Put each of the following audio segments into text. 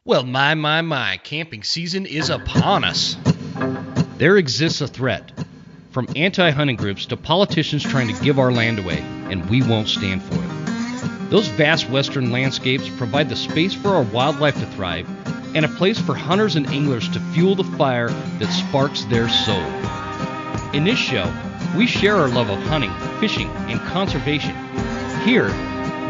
Well, my, camping season is upon us. There exists a threat, from anti-hunting groups to politicians trying to give our land away, and we won't stand for it. Those vast western landscapes provide the space for our wildlife to thrive, and a place for hunters and anglers to fuel the fire that sparks their soul. In this show, we share our love of hunting, fishing, and conservation. Here,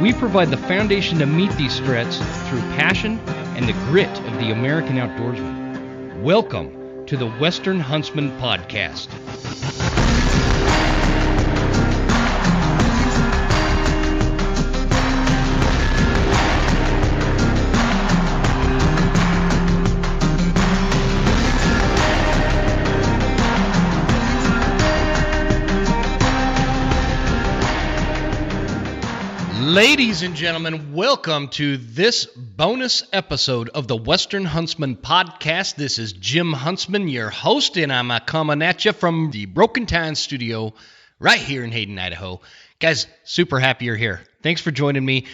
we provide the foundation to meet these threats through passion and the grit of the American outdoorsman. Welcome to the Western Huntsman Podcast. Ladies and gentlemen, welcome to this bonus episode of the Western Huntsman Podcast. This is Jim Huntsman, your host, and I'm coming at you from the Broken Time Studio right here in Hayden, Idaho. Guys, super happy you're here. Thanks for joining me.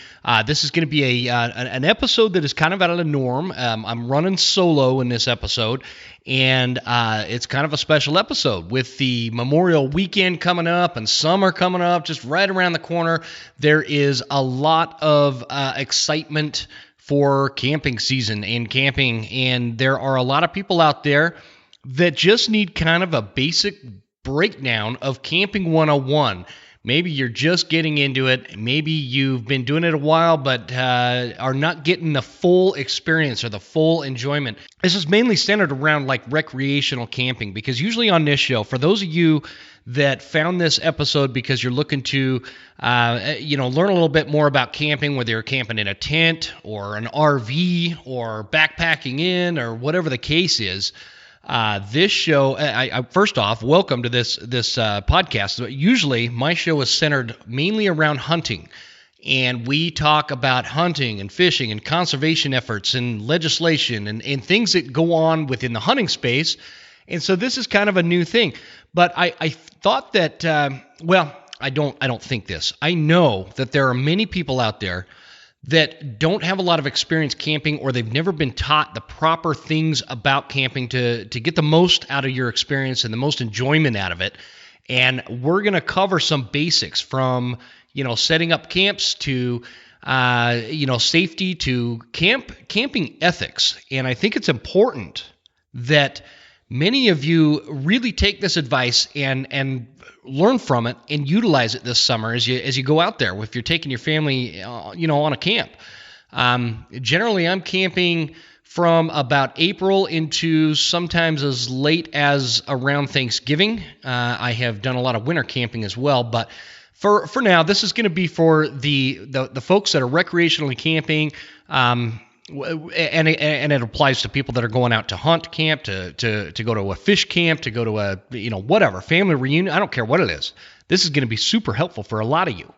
This is going to be an episode that is kind of out of the norm. I'm running solo in this episode, and it's kind of a special episode with the Memorial Weekend coming up and summer coming up just right around the corner. There is a lot of excitement for camping season and camping, and there are a lot of people out there that just need kind of a basic breakdown of Camping 101. Maybe you're just getting into it. Maybe you've been doing it a while, but are not getting the full experience or the full enjoyment. This is mainly centered around like recreational camping, because usually on this show, for those of you that found this episode because you're looking to, learn a little bit more about camping, whether you're camping in a tent or an RV or backpacking in or whatever the case is. This show, first off, welcome to this podcast. Usually, my show is centered mainly around hunting, and we talk about hunting and fishing and conservation efforts and legislation and things that go on within the hunting space. And so this is kind of a new thing. But I thought that, I don't think this. I know that there are many people out there that don't have a lot of experience camping, or they've never been taught the proper things about camping to get the most out of your experience and the most enjoyment out of it. And we're going to cover some basics from, setting up camps to, safety to camping ethics. And I think it's important that many of you really take this advice and learn from it and utilize it this summer as you go out there. If you're taking your family, on a camp. Generally, I'm camping from about April into sometimes as late as around Thanksgiving. I have done a lot of winter camping as well, but for now, this is going to be for the folks that are recreationally camping. And it applies to people that are going out to hunt camp, to go to a fish camp, to go to a, whatever, family reunion. I don't care what it is. This is going to be super helpful for a lot of you.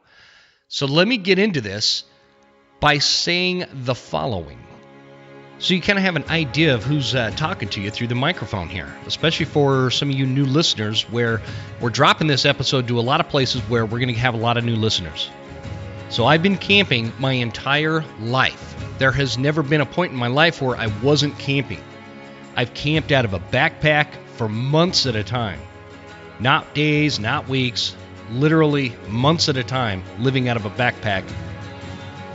So let me get into this by saying the following. So you kind of have an idea of who's talking to you through the microphone here, especially for some of you new listeners, where we're dropping this episode to a lot of places where we're going to have a lot of new listeners. So I've been camping my entire life. There has never been a point in my life where I wasn't camping. I've camped out of a backpack for months at a time. Not days, not weeks, literally months at a time, living out of a backpack.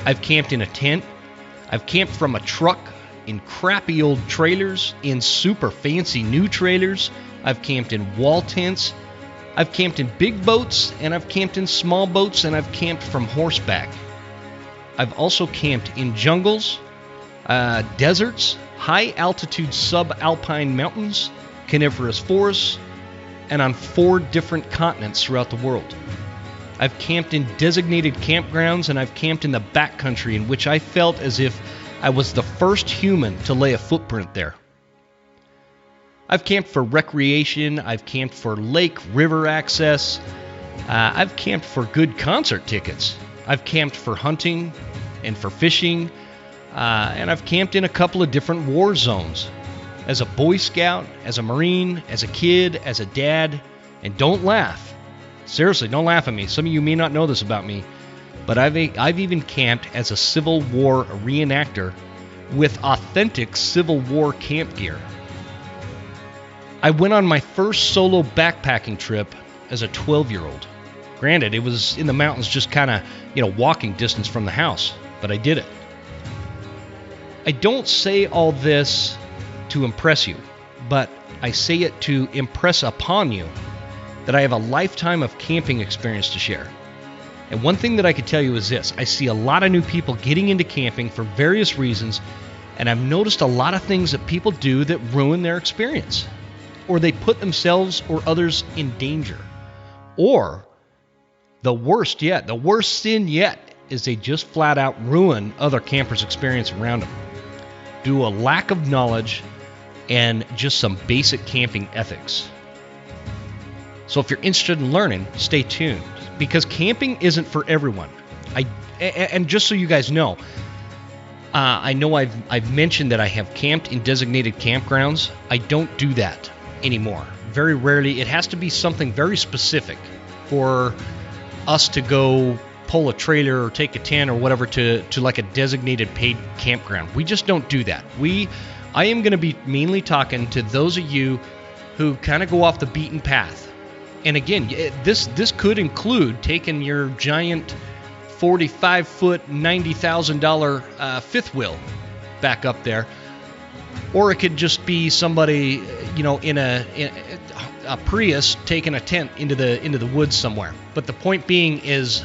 I've camped in a tent. I've camped from a truck, in crappy old trailers, in super fancy new trailers. I've camped in wall tents. I've camped in big boats, and I've camped in small boats, and I've camped from horseback. I've also camped in jungles, deserts, high-altitude subalpine mountains, coniferous forests, and on 4 different continents throughout the world. I've camped in designated campgrounds, and I've camped in the backcountry, in which I felt as if I was the first human to lay a footprint there. I've camped for recreation. I've camped for lake, river access. I've camped for good concert tickets. I've camped for hunting and for fishing. And I've camped in a couple of different war zones. As a Boy Scout, as a Marine, as a kid, as a dad. And don't laugh. Seriously, don't laugh at me. Some of you may not know this about me. But I've even camped as a Civil War reenactor with authentic Civil War camp gear. I went on my first solo backpacking trip as a 12-year-old. Granted, it was in the mountains, just kind of, walking distance from the house, but I did it. I don't say all this to impress you, but I say it to impress upon you that I have a lifetime of camping experience to share. And one thing that I could tell you is this: I see a lot of new people getting into camping for various reasons, and I've noticed a lot of things that people do that ruin their experience, or they put themselves or others in danger. Or, the worst sin yet, is they just flat out ruin other campers' experience around them due to a lack of knowledge and just some basic camping ethics. So if you're interested in learning, stay tuned, because camping isn't for everyone. And just so you guys know, I know I've mentioned that I have camped in designated campgrounds. I don't do that anymore. Very rarely. It has to be something very specific for us to go pull a trailer or take a tent or whatever to like a designated paid campground. We just don't do that. I am going to be mainly talking to those of you who kind of go off the beaten path. And again, this could include taking your giant 45-foot, $90,000 fifth wheel back up there, or it could just be somebody, in a Prius taking a tent into the woods somewhere. But the point being is,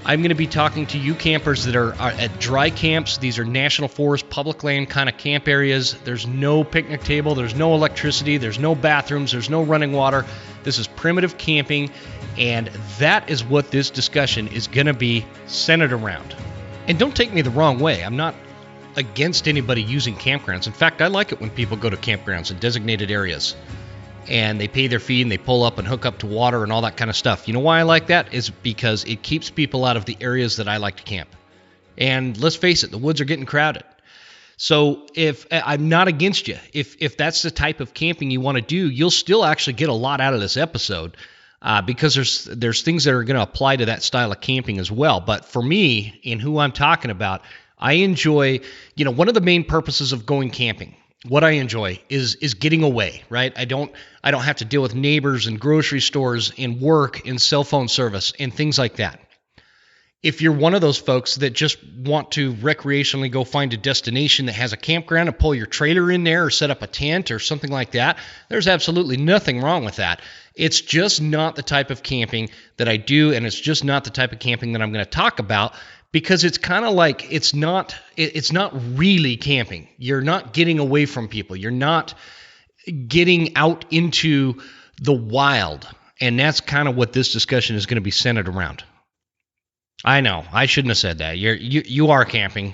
I'm going to be talking to you campers that are at dry camps. These are national forest, public land kind of camp areas. There's no picnic table, there's no electricity, there's no bathrooms, there's no running water. This is primitive camping, and that is what this discussion is going to be centered around. And don't take me the wrong way. I'm not against anybody using campgrounds. In fact, I like it when people go to campgrounds in designated areas and they pay their fee and they pull up and hook up to water and all that kind of stuff. You know why I like that? Is because it keeps people out of the areas that I like to camp. And let's face it, the woods are getting crowded. So if I'm not against you, if that's the type of camping you want to do, you'll still actually get a lot out of this episode, because there's things that are going to apply to that style of camping as well. But for me, and who I'm talking about, I enjoy, one of the main purposes of going camping, what I enjoy is getting away, right? I don't have to deal with neighbors and grocery stores and work and cell phone service and things like that. If you're one of those folks that just want to recreationally go find a destination that has a campground and pull your trailer in there or set up a tent or something like that, there's absolutely nothing wrong with that. It's just not the type of camping that I do, and it's just not the type of camping that I'm going to talk about, because it's kind of like it's not really camping. You're not getting away from people. You're not getting out into the wild, and that's kind of what this discussion is going to be centered around. I know, I shouldn't have said that. You are camping.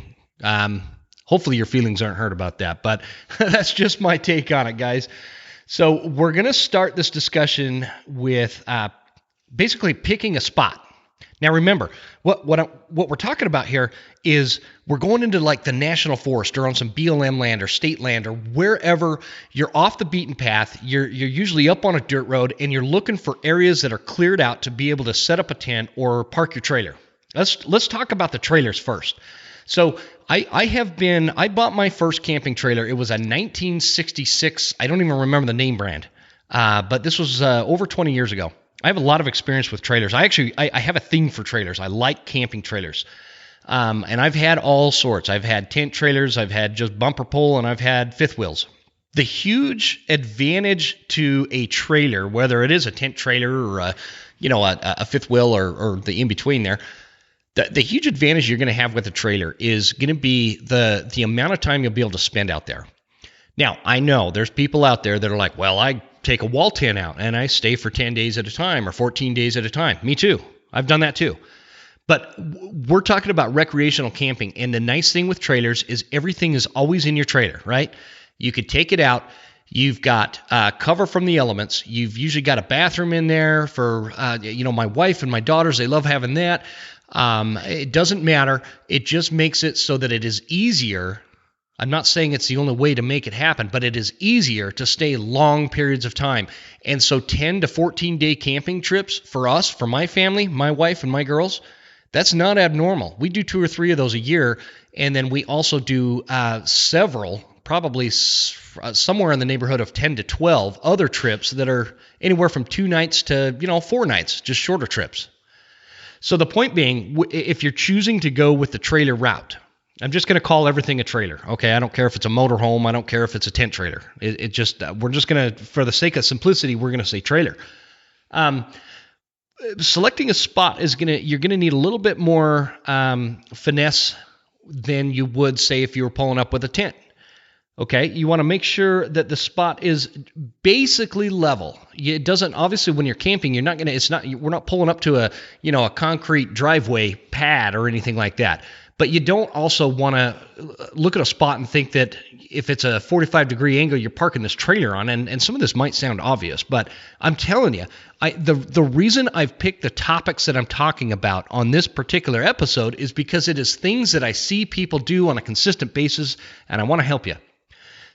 Hopefully your feelings aren't hurt about that, but that's just my take on it, guys. So we're going to start this discussion with basically picking a spot. Now remember, what we're talking about here is we're going into like the national forest or on some BLM land or state land or wherever you're off the beaten path. You're usually up on a dirt road and you're looking for areas that are cleared out to be able to set up a tent or park your trailer. Let's talk about the trailers first. So I bought my first camping trailer. It was a 1966, I don't even remember the name brand, but this was over 20 years ago. I have a lot of experience with trailers. I have a thing for trailers. I like camping trailers. And I've had all sorts. I've had tent trailers, I've had just bumper pull, and I've had fifth wheels. The huge advantage to a trailer, whether it is a tent trailer or a fifth wheel or the in-between there, the huge advantage you're going to have with a trailer is going to be the amount of time you'll be able to spend out there. Now, I know there's people out there that are like, well, I take a wall tent out and I stay for 10 days at a time or 14 days at a time. Me too. I've done that too. But we're talking about recreational camping, and the nice thing with trailers is everything is always in your trailer, right? You could take it out. You've got cover from the elements. You've usually got a bathroom in there for, my wife and my daughters. They love having that. It doesn't matter. It just makes it so that it is easier. I'm not saying it's the only way to make it happen, but it is easier to stay long periods of time. And so 10 to 14 day camping trips for us, for my family, my wife and my girls, That's not abnormal. We do 2 or 3 of those a year, and then we also do several, probably somewhere in the neighborhood of 10 to 12 other trips that are anywhere from 2 nights to 4 nights, just shorter trips. So the point being, if you're choosing to go with the trailer route, I'm just going to call everything a trailer. Okay, I don't care if it's a motorhome. I don't care if it's a tent trailer. We're just going to, for the sake of simplicity, we're going to say trailer. Selecting a spot you're going to need a little bit more finesse than you would say if you were pulling up with a tent. Okay, you want to make sure that the spot is basically level. It doesn't, obviously when you're camping, we're not pulling up to a concrete driveway pad or anything like that. But you don't also want to look at a spot and think that if it's a 45-degree angle you're parking this trailer on, and some of this might sound obvious, but I'm telling you, the reason I've picked the topics that I'm talking about on this particular episode is because it is things that I see people do on a consistent basis, and I want to help you.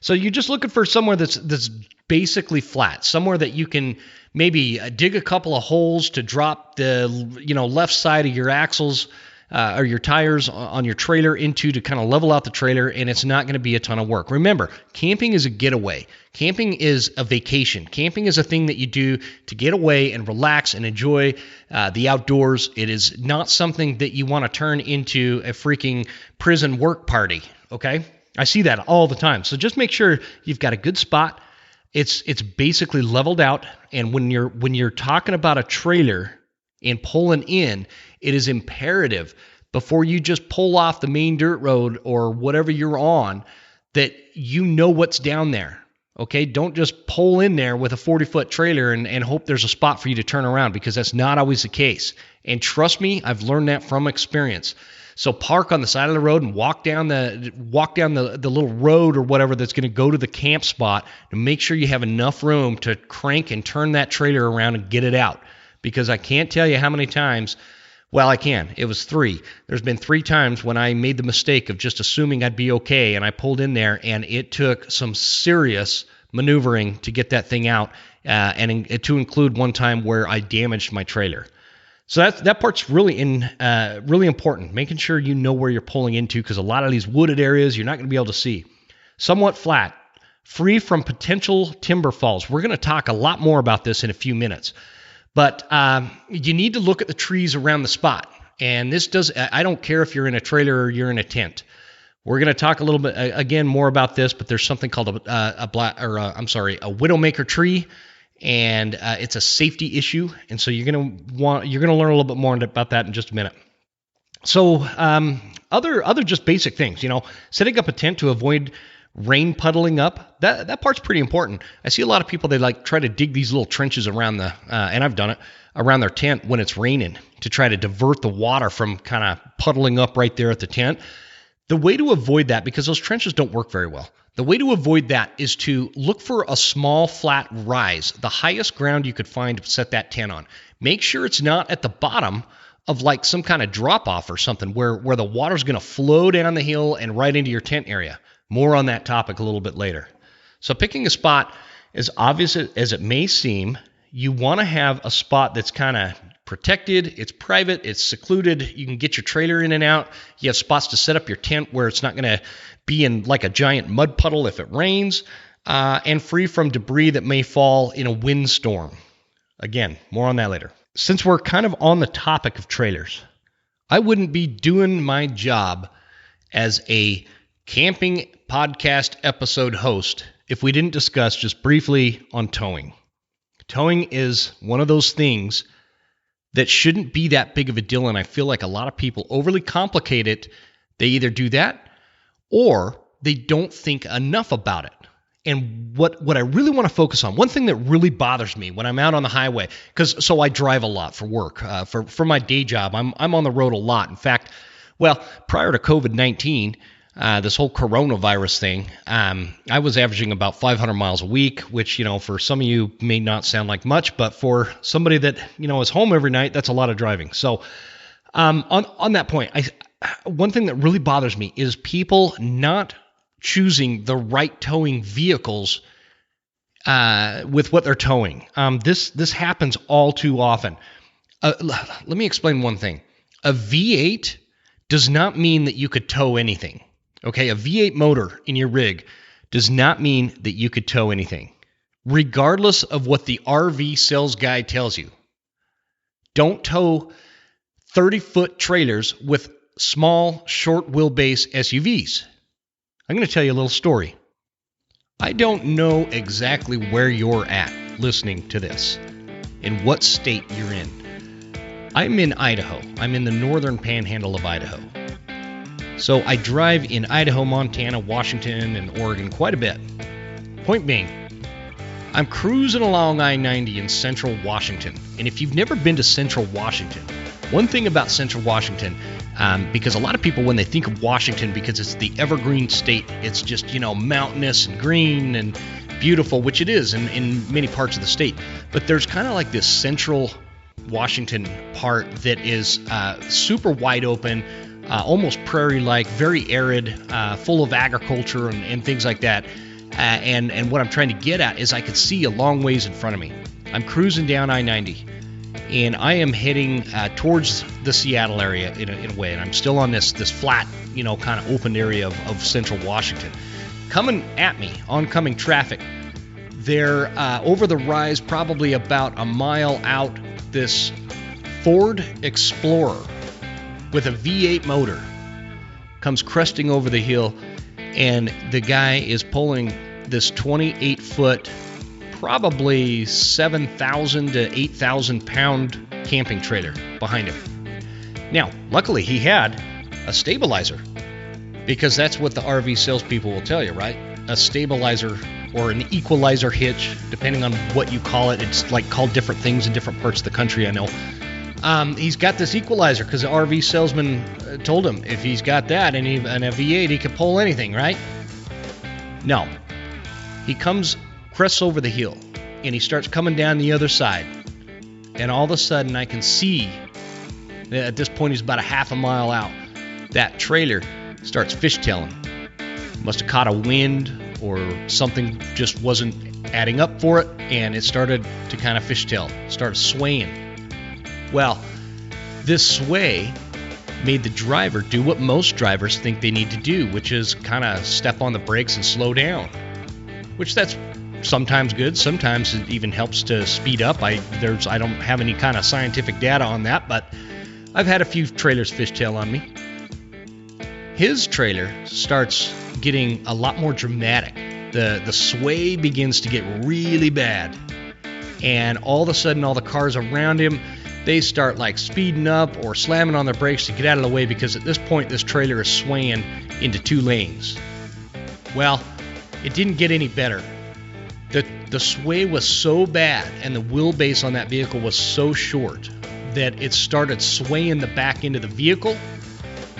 So you're just looking for somewhere that's basically flat, somewhere that you can maybe dig a couple of holes to drop the left side of your axles or your tires on your trailer into to kind of level out the trailer, and it's not going to be a ton of work. Remember, camping is a getaway. Camping is a vacation. Camping is a thing that you do to get away and relax and enjoy the outdoors. It is not something that you want to turn into a freaking prison work party, okay? I see that all the time. So just make sure you've got a good spot. It's basically leveled out, and when you're talking about a trailer and pulling in, it is imperative before you just pull off the main dirt road or whatever you're on that you know what's down there. Okay, don't just pull in there with a 40-foot trailer and hope there's a spot for you to turn around, because that's not always the case. And trust me, I've learned that from experience. So park on the side of the road and walk down the little road or whatever that's going to go to the camp spot, to make sure you have enough room to crank and turn that trailer around and get it out. Because I can't tell you how many times, well, I can. It was 3. There's been 3 times when I made the mistake of just assuming I'd be okay, and I pulled in there, and it took some serious maneuvering to get that thing out, and to include one time where I damaged my trailer. So that part's really important, making sure you know where you're pulling into, because a lot of these wooded areas you're not going to be able to see. Somewhat flat, free from potential timber falls. We're going to talk a lot more about this in a few minutes. But you need to look at the trees around the spot. And I don't care if you're in a trailer or you're in a tent. We're going to talk a little bit, again, more about this, but there's something called a widowmaker tree. And it's a safety issue, and so you're going to learn a little bit more about that in just a minute. So other just basic things, setting up a tent to avoid rain puddling up. That part's pretty important. I see a lot of people, they try to dig these little trenches around and I've done it, around their tent when it's raining to try to divert the water from kind of puddling up right there at the tent. The way to avoid that, because those trenches don't work very well, the way to avoid that is to look for a small flat rise, the highest ground you could find to set that tent on. Make sure it's not at the bottom of some kind of drop off or something where the water's going to flow down the hill and right into your tent area. More on that topic a little bit later. So picking a spot, as obvious as it may seem, you want to have a spot that's kind of protected, it's private, it's secluded, you can get your trailer in and out, you have spots to set up your tent where it's not going to be in like a giant mud puddle if it rains, and free from debris that may fall in a windstorm. Again, more on that later. Since we're kind of on the topic of trailers, I wouldn't be doing my job as a camping podcast episode host if we didn't discuss just briefly on towing. Towing is one of those things that shouldn't be that big of a deal, and I feel like a lot of people overly complicate it. They either do that or they don't think enough about it. And what I really want to focus on, one thing that really bothers me when I'm out on the highway, so I drive a lot for work, for my day job, I'm on the road a lot. In fact, prior to COVID-19, this whole coronavirus thing, I was averaging about 500 miles a week, which, for some of you may not sound like much, but for somebody that, is home every night, that's a lot of driving. So on that point, one thing that really bothers me is people not choosing the right towing vehicles with what they're towing. This happens all too often. Let me explain one thing. A V8 does not mean that you could tow anything. Okay, a V8 motor in your rig does not mean that you could tow anything. Regardless of what the RV sales guy tells you. Don't tow 30-foot trailers with small, short wheelbase SUVs. I'm going to tell you a little story. I don't know exactly where you're at listening to this, in what state you're in. I'm in Idaho. I'm in the northern panhandle of Idaho. So I drive in Idaho, Montana, Washington, and Oregon quite a bit. Point being, I'm cruising along I-90 in central Washington. And if you've never been to central Washington, one thing about central Washington, because a lot of people, when they think of Washington, because it's the evergreen state, it's just, mountainous and green and beautiful, which it is in many parts of the state. But there's kind of like this central Washington part that is super wide open, almost prairie-like, very arid, full of agriculture and things like that. And what I'm trying to get at is I could see a long ways in front of me. I'm cruising down I-90, and I am heading towards the Seattle area in a way. And I'm still on this flat, kind of open area of central Washington. Coming at me, oncoming traffic, there over the rise, probably about a mile out, this Ford Explorer with a V8 motor comes cresting over the hill, and the guy is pulling this 28-foot, probably 7,000 to 8,000 pound camping trailer behind him. Now, luckily he had a stabilizer, because that's what the RV salespeople will tell you, right? A stabilizer or an equalizer hitch, depending on what you call it. It's like called different things in different parts of the country, I know. He's got this equalizer because the RV salesman told him if he's got that and a V8, he can pull anything, right? No. He crests over the hill, and he starts coming down the other side. And all of a sudden, I can see, at this point he's about a half a mile out, that trailer starts fishtailing. Must have caught a wind or something just wasn't adding up for it, and it started to kind of fishtail, started swaying. Well, this sway made the driver do what most drivers think they need to do, which is kind of step on the brakes and slow down, which that's sometimes good. Sometimes it even helps to speed up. I don't have any kind of scientific data on that, but I've had a few trailers fishtail on me. His trailer starts getting a lot more dramatic. The sway begins to get really bad, and all of a sudden all the cars around him, they start like speeding up or slamming on their brakes to get out of the way, because at this point this trailer is swaying into two lanes. Well, it didn't get any better. The sway was so bad and the wheelbase on that vehicle was so short that it started swaying the back end of the vehicle.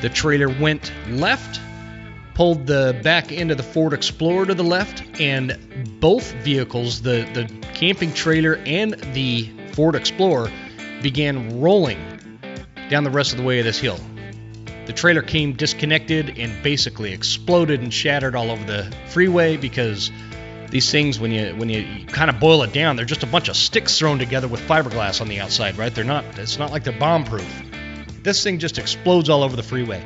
The trailer went left, pulled the back end of the Ford Explorer to the left, and both vehicles, the camping trailer and the Ford Explorer, began rolling down the rest of the way of this hill. The trailer came disconnected and basically exploded and shattered all over the freeway, because these things, when you kind of boil it down, they're just a bunch of sticks thrown together with fiberglass on the outside, right? It's not like they're bomb-proof. This thing just explodes all over the freeway.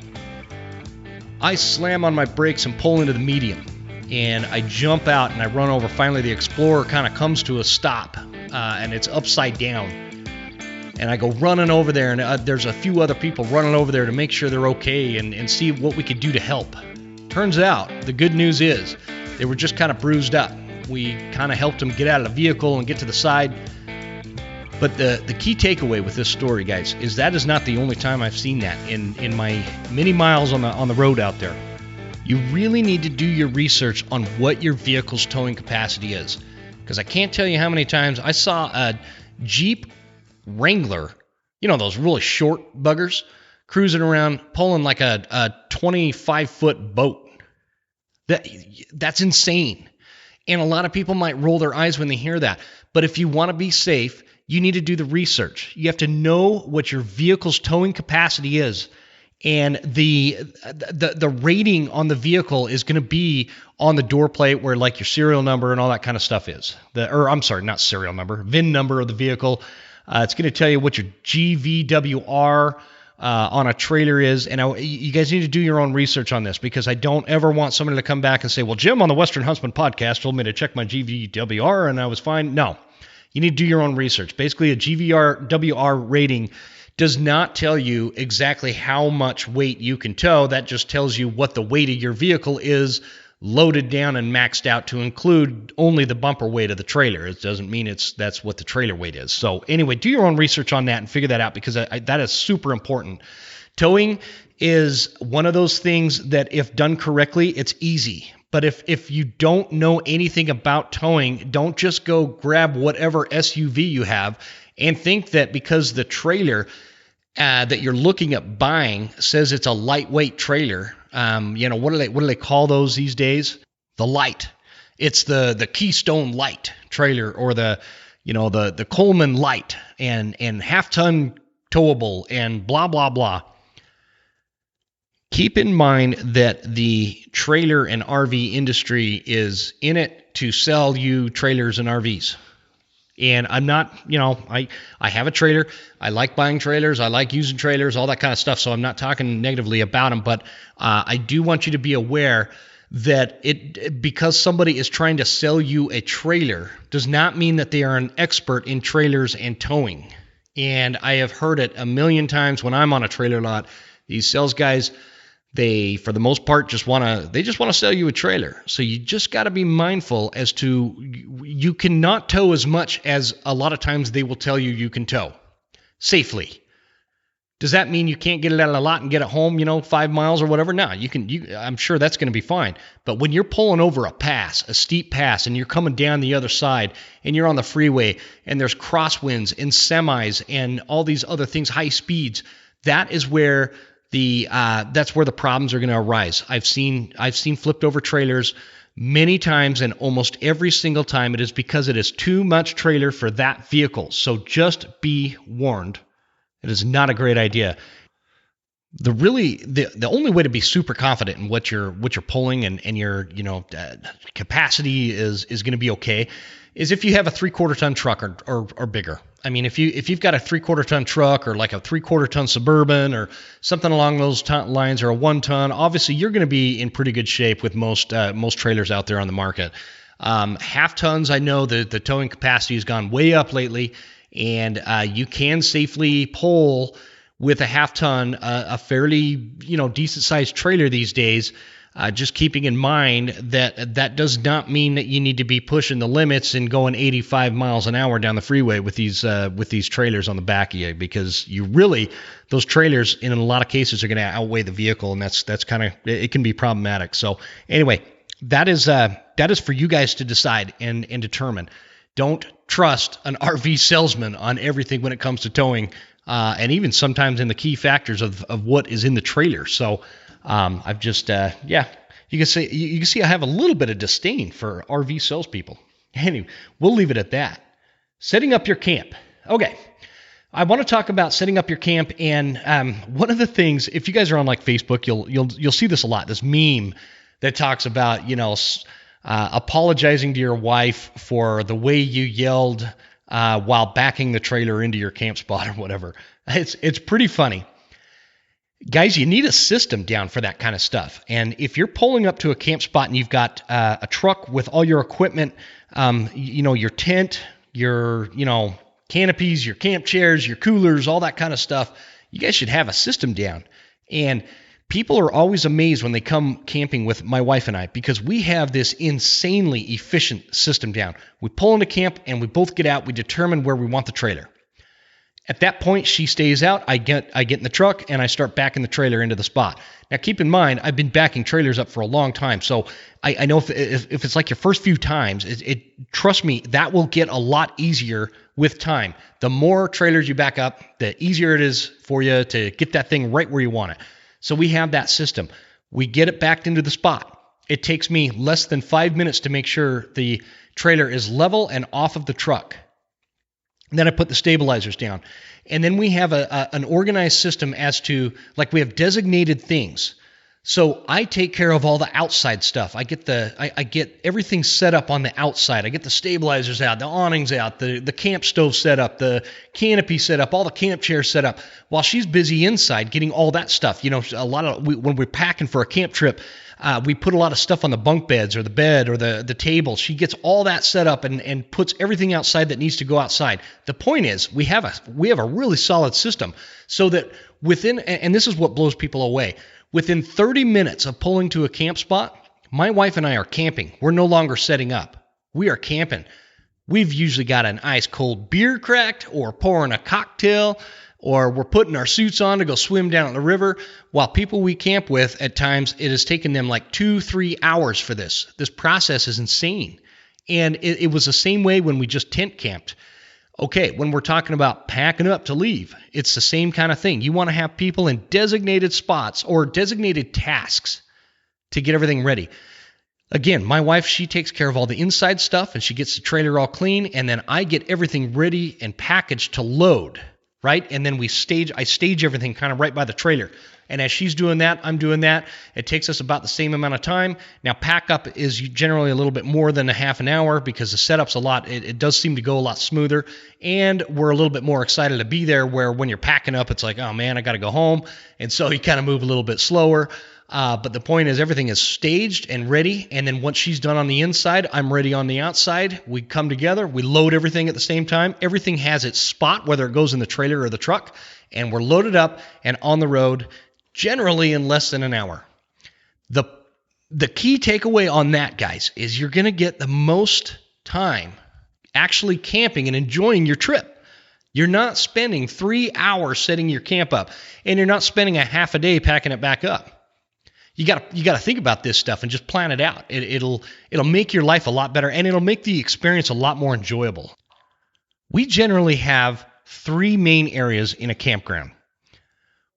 I slam on my brakes and pull into the medium, and I jump out and I run over. Finally, the Explorer kind of comes to a stop, and it's upside down. And I go running over there, and there's a few other people running over there to make sure they're okay and see what we could do to help. Turns out, the good news is, they were just kind of bruised up. We kind of helped them get out of the vehicle and get to the side. But the key takeaway with this story, guys, is that is not the only time I've seen that in my many miles on the road out there. You really need to do your research on what your vehicle's towing capacity is. Because I can't tell you how many times I saw a Jeep Wrangler, those really short buggers, cruising around pulling like a 25-foot boat. That's insane. And a lot of people might roll their eyes when they hear that. But if you want to be safe, you need to do the research. You have to know what your vehicle's towing capacity is. And the rating on the vehicle is going to be on the door plate, where like your serial number and all that kind of stuff is. Not serial number, VIN number of the vehicle. It's going to tell you what your GVWR on a trailer is, and you guys need to do your own research on this, because I don't ever want somebody to come back and say, well, Jim on the Western Huntsman podcast told me to check my GVWR and I was fine. No, you need to do your own research. Basically, a GVWR rating does not tell you exactly how much weight you can tow. That just tells you what the weight of your vehicle is, loaded down and maxed out to include only the bumper weight of the trailer. It doesn't mean that's what the trailer weight is. So anyway, do your own research on that and figure that out, because that is super important. Towing is one of those things that if done correctly, it's easy. But if you don't know anything about towing, don't just go grab whatever SUV you have and think that because the trailer that you're looking at buying says it's a lightweight trailer. What do they call those these days? The light. It's the Keystone Light trailer, or the Coleman Light and half-ton towable and blah blah blah. Keep in mind that the trailer and RV industry is in it to sell you trailers and RVs. And I'm not, I have a trailer. I like buying trailers. I like using trailers, all that kind of stuff. So I'm not talking negatively about them, but I do want you to be aware that because somebody is trying to sell you a trailer does not mean that they are an expert in trailers and towing. And I have heard it a million times when I'm on a trailer lot. These sales guys, they, for the most part, just want to sell you a trailer. So you just got to be mindful as to, you cannot tow as much as a lot of times they will tell you can tow safely. Does that mean you can't get it out of the lot and get it home, 5 miles or whatever? No, you can. I'm sure that's going to be fine. But when you're pulling over a steep pass, and you're coming down the other side, and you're on the freeway, and there's crosswinds and semis and all these other things, high speeds, that is where that's where the problems are going to arise. I've seen flipped over trailers many times, and almost every single time it is because it is too much trailer for that vehicle. So just be warned. It is not a great idea. The only way to be super confident in what you're pulling and your capacity is going to be okay is if you have a 3/4 ton truck or bigger. I mean, if you've got a 3/4 ton truck, or like a 3/4 ton Suburban or something along those lines, or a 1 ton, obviously you're going to be in pretty good shape with most trailers out there on the market. Half tons, I know the towing capacity has gone way up lately, and you can safely pull with a half ton a fairly decent sized trailer these days. Just keeping in mind that does not mean that you need to be pushing the limits and going 85 miles an hour down the freeway with these trailers on the back of you, because those trailers in a lot of cases are going to outweigh the vehicle, and that's kind of, it can be problematic. So anyway, that is for you guys to decide and determine. Don't trust an RV salesman on everything when it comes to towing, and even sometimes in the key factors of what is in the trailer. So I've just, you can see I have a little bit of disdain for RV salespeople. Anyway, we'll leave it at that. Setting up your camp. Okay. I want to talk about setting up your camp, and one of the things, if you guys are on like Facebook, you'll see this a lot. This meme that talks about apologizing to your wife for the way you yelled while backing the trailer into your camp spot or whatever. It's pretty funny. Guys, you need a system down for that kind of stuff. And if you're pulling up to a camp spot and you've got a truck with all your equipment, your tent, your canopies, your camp chairs, your coolers, all that kind of stuff, you guys should have a system down. And people are always amazed when they come camping with my wife and I, because we have this insanely efficient system down. We pull into camp and we both get out. We determine where we want the trailer. At that point, she stays out. I get in the truck and I start backing the trailer into the spot. Now, keep in mind, I've been backing trailers up for a long time, so I know if it's like your first few times, trust me, that will get a lot easier with time. The more trailers you back up, the easier it is for you to get that thing right where you want it. So we have that system. We get it backed into the spot. It takes me less than 5 minutes to make sure the trailer is level and off of the truck. And then I put the stabilizers down. And then we have an organized system as to, like, we have designated things. So I take care of all the outside stuff. I get everything set up on the outside. I get the stabilizers out, the awnings out, the camp stove set up, the canopy set up, all the camp chairs set up, while she's busy inside getting all that stuff. You know, when we're packing for a camp trip, we put a lot of stuff on the bunk beds or the bed or the table. She gets all that set up and puts everything outside that needs to go outside. The point is, we have a really solid system, so that and this is what blows people away. Within 30 minutes of pulling to a camp spot, my wife and I are camping. We're no longer setting up. We are camping. We've usually got an ice cold beer cracked, or pouring a cocktail, or we're putting our suits on to go swim down the river. While people we camp with, at times, it has taken them like 2-3 hours for this. This process is insane. And it was the same way when we just tent camped. Okay, when we're talking about packing up to leave, it's the same kind of thing. You want to have people in designated spots or designated tasks to get everything ready. Again, my wife, she takes care of all the inside stuff, and she gets the trailer all clean, and then I get everything ready and packaged to load, right? And then I stage everything kind of right by the trailer. And as she's doing that, I'm doing that. It takes us about the same amount of time. Now, pack up is generally a little bit more than a half an hour, because the setup's it does seem to go a lot smoother. And we're a little bit more excited to be there, where when you're packing up, it's like, oh man, I got to go home. And so you kind of move a little bit slower. But the point is, everything is staged and ready. And then once she's done on the inside, I'm ready on the outside. We come together, we load everything at the same time. Everything has its spot, whether it goes in the trailer or the truck. And we're loaded up and on the road, generally in less than an hour. The key takeaway on that, guys, is you're going to get the most time actually camping and enjoying your trip. You're not spending 3 hours setting your camp up, and you're not spending a half a day packing it back up. You got to think about this stuff and just plan it out. It'll make your life a lot better, and it'll make the experience a lot more enjoyable. We generally have 3 main areas in a campground.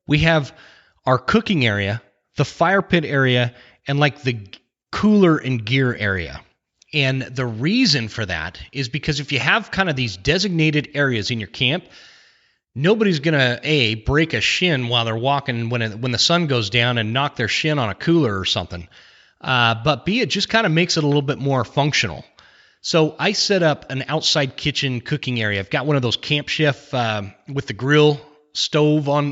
We have our cooking area, the fire pit area, and like the cooler and gear area. And the reason for that is because if you have kind of these designated areas in your camp, nobody's going to, break a shin while they're walking when the sun goes down and knock their shin on a cooler or something. But B, it just kind of makes it a little bit more functional. So I set up an outside kitchen cooking area. I've got one of those Camp Chef with the grill stove on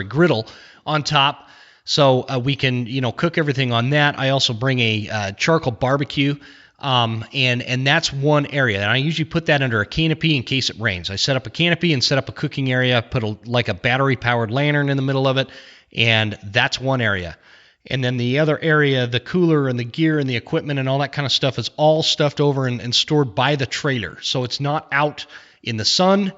griddle on top, so we can cook everything on that. I also bring a charcoal barbecue, and that's one area, and I usually put that under a canopy in case it rains. I set up a canopy and set up a cooking area, put a battery powered lantern in the middle of it, and that's one area. And then the other area, the cooler and the gear and the equipment and all that kind of stuff, is all stuffed over and stored by the trailer, so it's not out in the sun.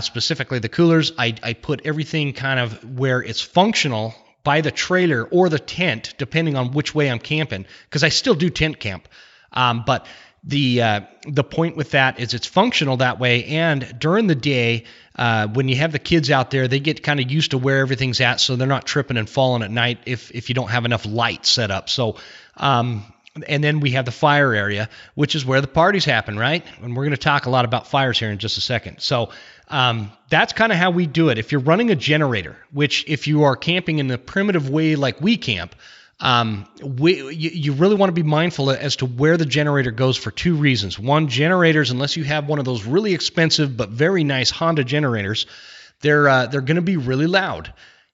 Specifically the coolers, I put everything kind of where it's functional by the trailer or the tent, depending on which way I'm camping, because I still do tent camp. But the point with that is it's functional that way, and during the day, when you have the kids out there, they get kind of used to where everything's at, so they're not tripping and falling at night if you don't have enough light set up. So, and then we have the fire area, which is where the parties happen, right? And we're going to talk a lot about fires here in just a second. So that's kind of how we do it. If you're running a generator, which if you are camping in the primitive way like we camp, you really want to be mindful as to where the generator goes for 2 reasons. One, generators, unless you have one of those really expensive but very nice Honda generators, they're going to be really loud.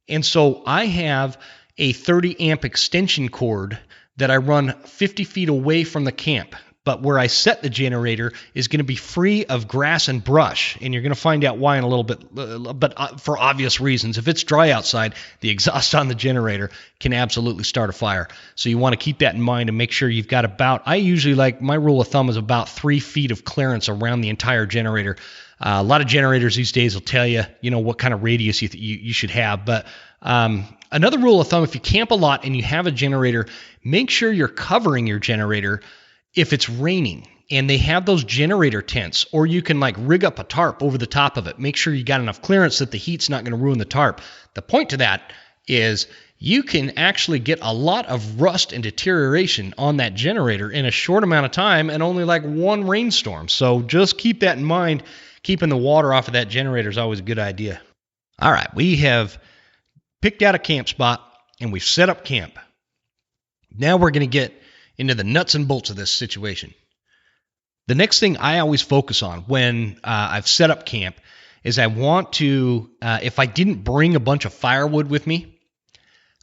And so I have a 30 amp extension cord that I run 50 feet away from the camp. But where I set the generator is going to be free of grass and brush, and you're going to find out why in a little bit, but for obvious reasons. If it's dry outside, the exhaust on the generator can absolutely start a fire. So you want to keep that in mind and make sure you've got I usually my rule of thumb is about 3 feet of clearance around the entire generator. A lot of generators these days will tell you, what kind of radius you should have. But another rule of thumb, if you camp a lot and you have a generator, make sure you're covering your generator if it's raining. And they have those generator tents, or you can rig up a tarp over the top of it. Make sure you got enough clearance that the heat's not going to ruin the tarp. The point to that is you can actually get a lot of rust and deterioration on that generator in a short amount of time and only one rainstorm. So just keep that in mind. Keeping the water off of that generator is always a good idea. All right, we have picked out a camp spot, and we've set up camp. Now we're going to get into the nuts and bolts of this situation. The next thing I always focus on when I've set up camp is I want to, if I didn't bring a bunch of firewood with me,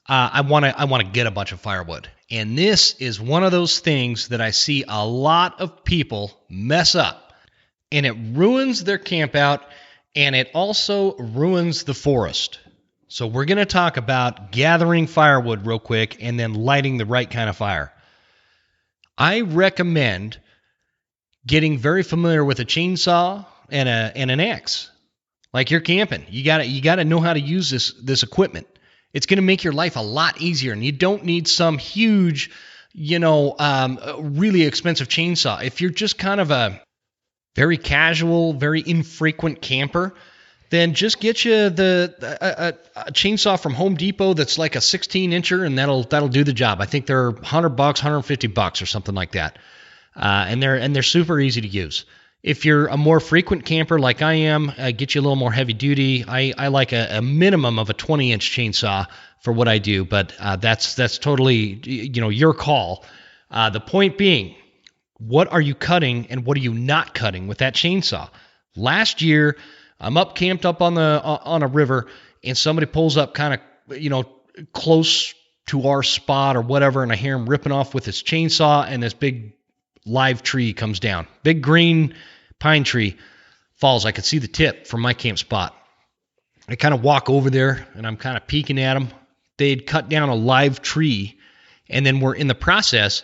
I want to get a bunch of firewood. And this is one of those things that I see a lot of people mess up. And it ruins their camp out, and it also ruins the forest. So we're going to talk about gathering firewood real quick and then lighting the right kind of fire. I recommend getting very familiar with a chainsaw and an axe. Like you're camping, you got to know how to use this equipment. It's going to make your life a lot easier, and you don't need some huge, really expensive chainsaw. If you're just kind of a very casual, very infrequent camper, then just get you a chainsaw from Home Depot that's like a 16-incher, and that'll do the job. I think they're $100, $150 or something like that, and they're super easy to use. If you're a more frequent camper like I am, get you a little more heavy duty. I like a minimum of a 20-inch chainsaw for what I do, but that's totally your call. The point being, what are you cutting and what are you not cutting with that chainsaw? Last year, I'm camped up on a river, and somebody pulls up kind of close to our spot or whatever, and I hear him ripping off with his chainsaw, and this big live tree comes down. Big green pine tree falls. I could see the tip from my camp spot. I kind of walk over there, and I'm kind of peeking at them. They'd cut down a live tree, and then we're in the process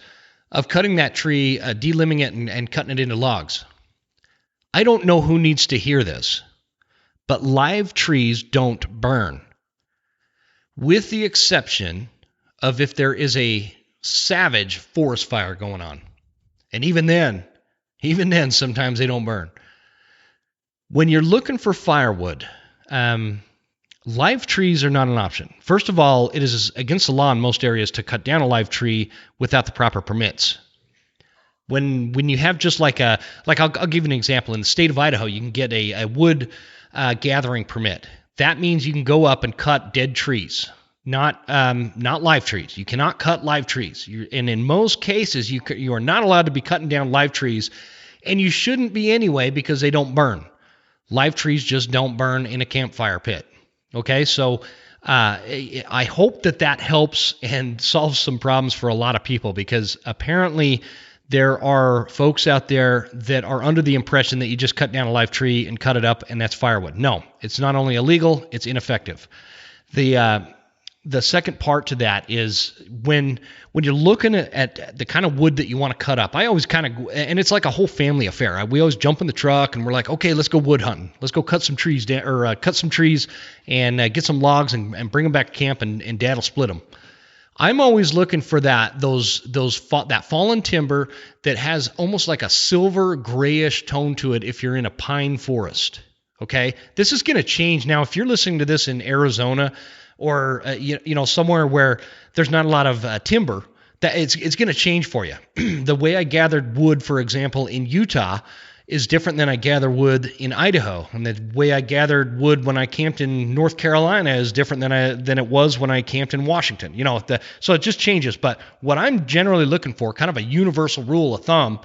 of cutting that tree, delimbing it, and cutting it into logs. I don't know who needs to hear this, but live trees don't burn, with the exception of if there is a savage forest fire going on. And even then, sometimes they don't burn. When you're looking for firewood, live trees are not an option. First of all, it is against the law in most areas to cut down a live tree without the proper permits. When you have just I'll give you an example. In the state of Idaho, you can get a wood gathering permit. That means you can go up and cut dead trees. Not live trees. You cannot cut live trees. And in most cases, you are not allowed to be cutting down live trees, and you shouldn't be anyway because they don't burn. Live trees just don't burn in a campfire pit. Okay, so I hope that helps and solves some problems for a lot of people, because apparently there are folks out there that are under the impression that you just cut down a live tree and cut it up and that's firewood. No, it's not only illegal, it's ineffective. The second part to that is when you're looking at the kind of wood that you want to cut up, I always and it's like a whole family affair. We always jump in the truck and we're like, okay, let's go wood hunting. Let's go cut some trees and get some logs and bring them back to camp, and Dad will split them. I'm always looking for that fallen timber that has almost like a silver grayish tone to it if you're in a pine forest. Okay, this is going to change now. If you're listening to this in Arizona, or somewhere where there's not a lot of timber, that it's going to change for you. The way I gathered wood, for example, in Utah is different than I gather wood in Idaho, and the way I gathered wood when I camped in North Carolina is different than it was when I camped in Washington. So it just changes. But what I'm generally looking for, kind of a universal rule of thumb,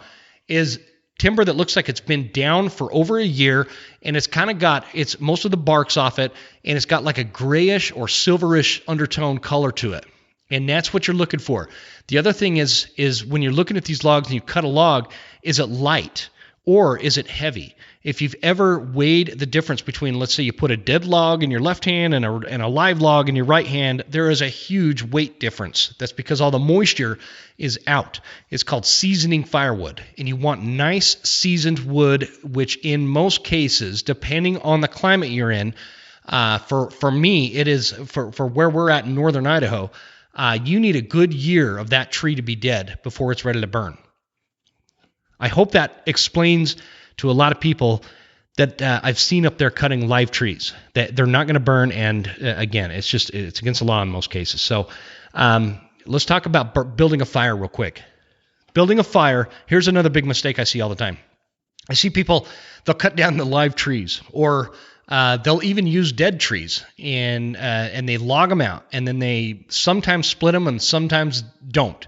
is timber that looks like it's been down for over a year, and it's kind of got most of the bark's off it, and it's got like a grayish or silverish undertone color to it. And that's what you're looking for. The other thing is when you're looking at these logs and you cut a log, is it light or is it heavy? If you've ever weighed the difference between, let's say you put a dead log in your left hand and a live log in your right hand, there is a huge weight difference. That's because all the moisture is out. It's called seasoning firewood. And you want nice seasoned wood, which in most cases, depending on the climate you're in, for me, it is for where we're at in northern Idaho, you need a good year of that tree to be dead before it's ready to burn. I hope that explains to a lot of people that I've seen up there cutting live trees, that they're not going to burn. And again, it's against the law in most cases. So let's talk about building a fire real quick. Building a fire, here's another big mistake I see all the time. I see people, they'll cut down the live trees, or They'll even use dead trees, and they log them out, and then they sometimes split them and sometimes don't.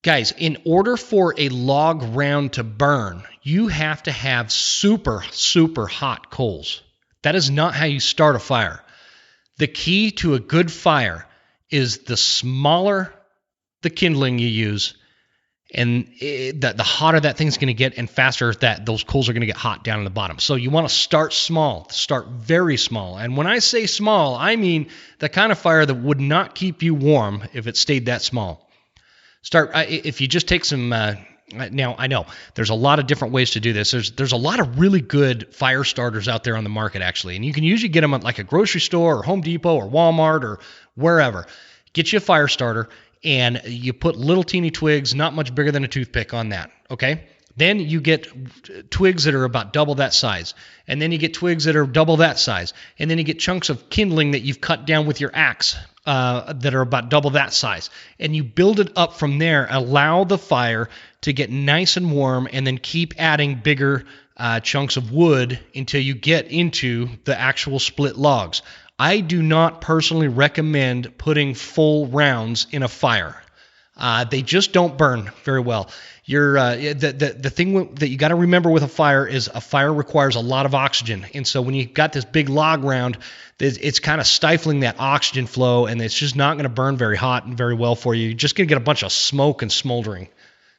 Guys, in order for a log round to burn, you have to have super, super hot coals. That is not how you start a fire. The key to a good fire is the smaller the kindling you use, and the hotter that thing's going to get, and faster that those coals are going to get hot down in the bottom. So you want to start small, start very small. And when I say small, I mean the kind of fire that would not keep you warm if it stayed that small. If you just take some, now I know there's a lot of different ways to do this. There's a lot of really good fire starters out there on the market, actually. And you can usually get them at like a grocery store or Home Depot or Walmart or wherever. Get you a fire starter, and you put little teeny twigs, not much bigger than a toothpick on that, okay? Then you get twigs that are about double that size. And then you get twigs that are double that size. And then you get chunks of kindling that you've cut down with your axe that are about double that size. And you build it up from there. Allow the fire to get nice and warm, and then keep adding bigger chunks of wood until you get into the actual split logs. I do not personally recommend putting full rounds in a fire. They just don't burn very well. The thing that you got to remember with a fire is a fire requires a lot of oxygen. And so when you got this big log round, it's kind of stifling that oxygen flow, and it's just not going to burn very hot and very well for you. You're just going to get a bunch of smoke and smoldering.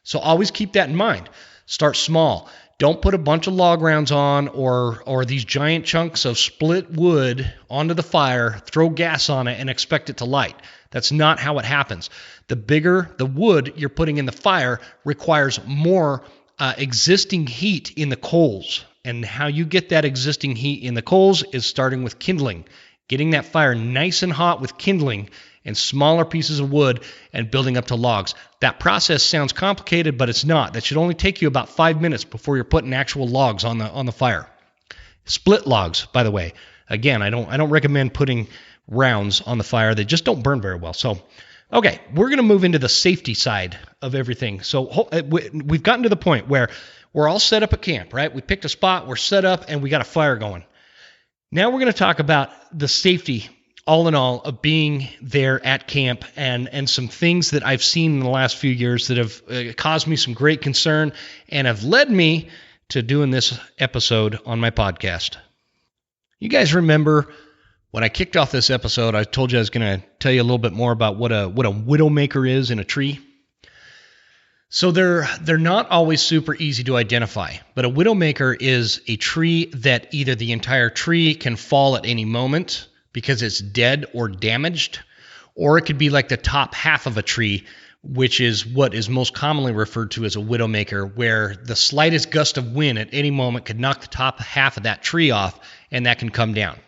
So always keep that in mind. Start small. Don't put a bunch of log rounds on or these giant chunks of split wood onto the fire, throw gas on it, and expect it to light. That's not how it happens. The bigger the wood you're putting in the fire requires more existing heat in the coals. And how you get that existing heat in the coals is starting with kindling. Getting that fire nice and hot with kindling and smaller pieces of wood and building up to logs. That process sounds complicated, but it's not. That should only take you about 5 minutes before you're putting actual logs on the fire. Split logs, by the way. Again, I don't recommend putting rounds on the fire. They just don't burn very well. So, okay, we're going to move into the safety side of everything. So we've gotten to the point where we're all set up at camp, right? We picked a spot, we're set up, and we got a fire going. Now we're going to talk about the safety, all in all, of being there at camp and some things that I've seen in the last few years that have caused me some great concern and have led me to doing this episode on my podcast. You guys remember when I kicked off this episode, I told you I was going to tell you a little bit more about what a widowmaker is in a tree. So they're not always super easy to identify, but a widowmaker is a tree that either the entire tree can fall at any moment because it's dead or damaged, or it could be like the top half of a tree, which is what is most commonly referred to as a widowmaker, where the slightest gust of wind at any moment could knock the top half of that tree off, and that can come down.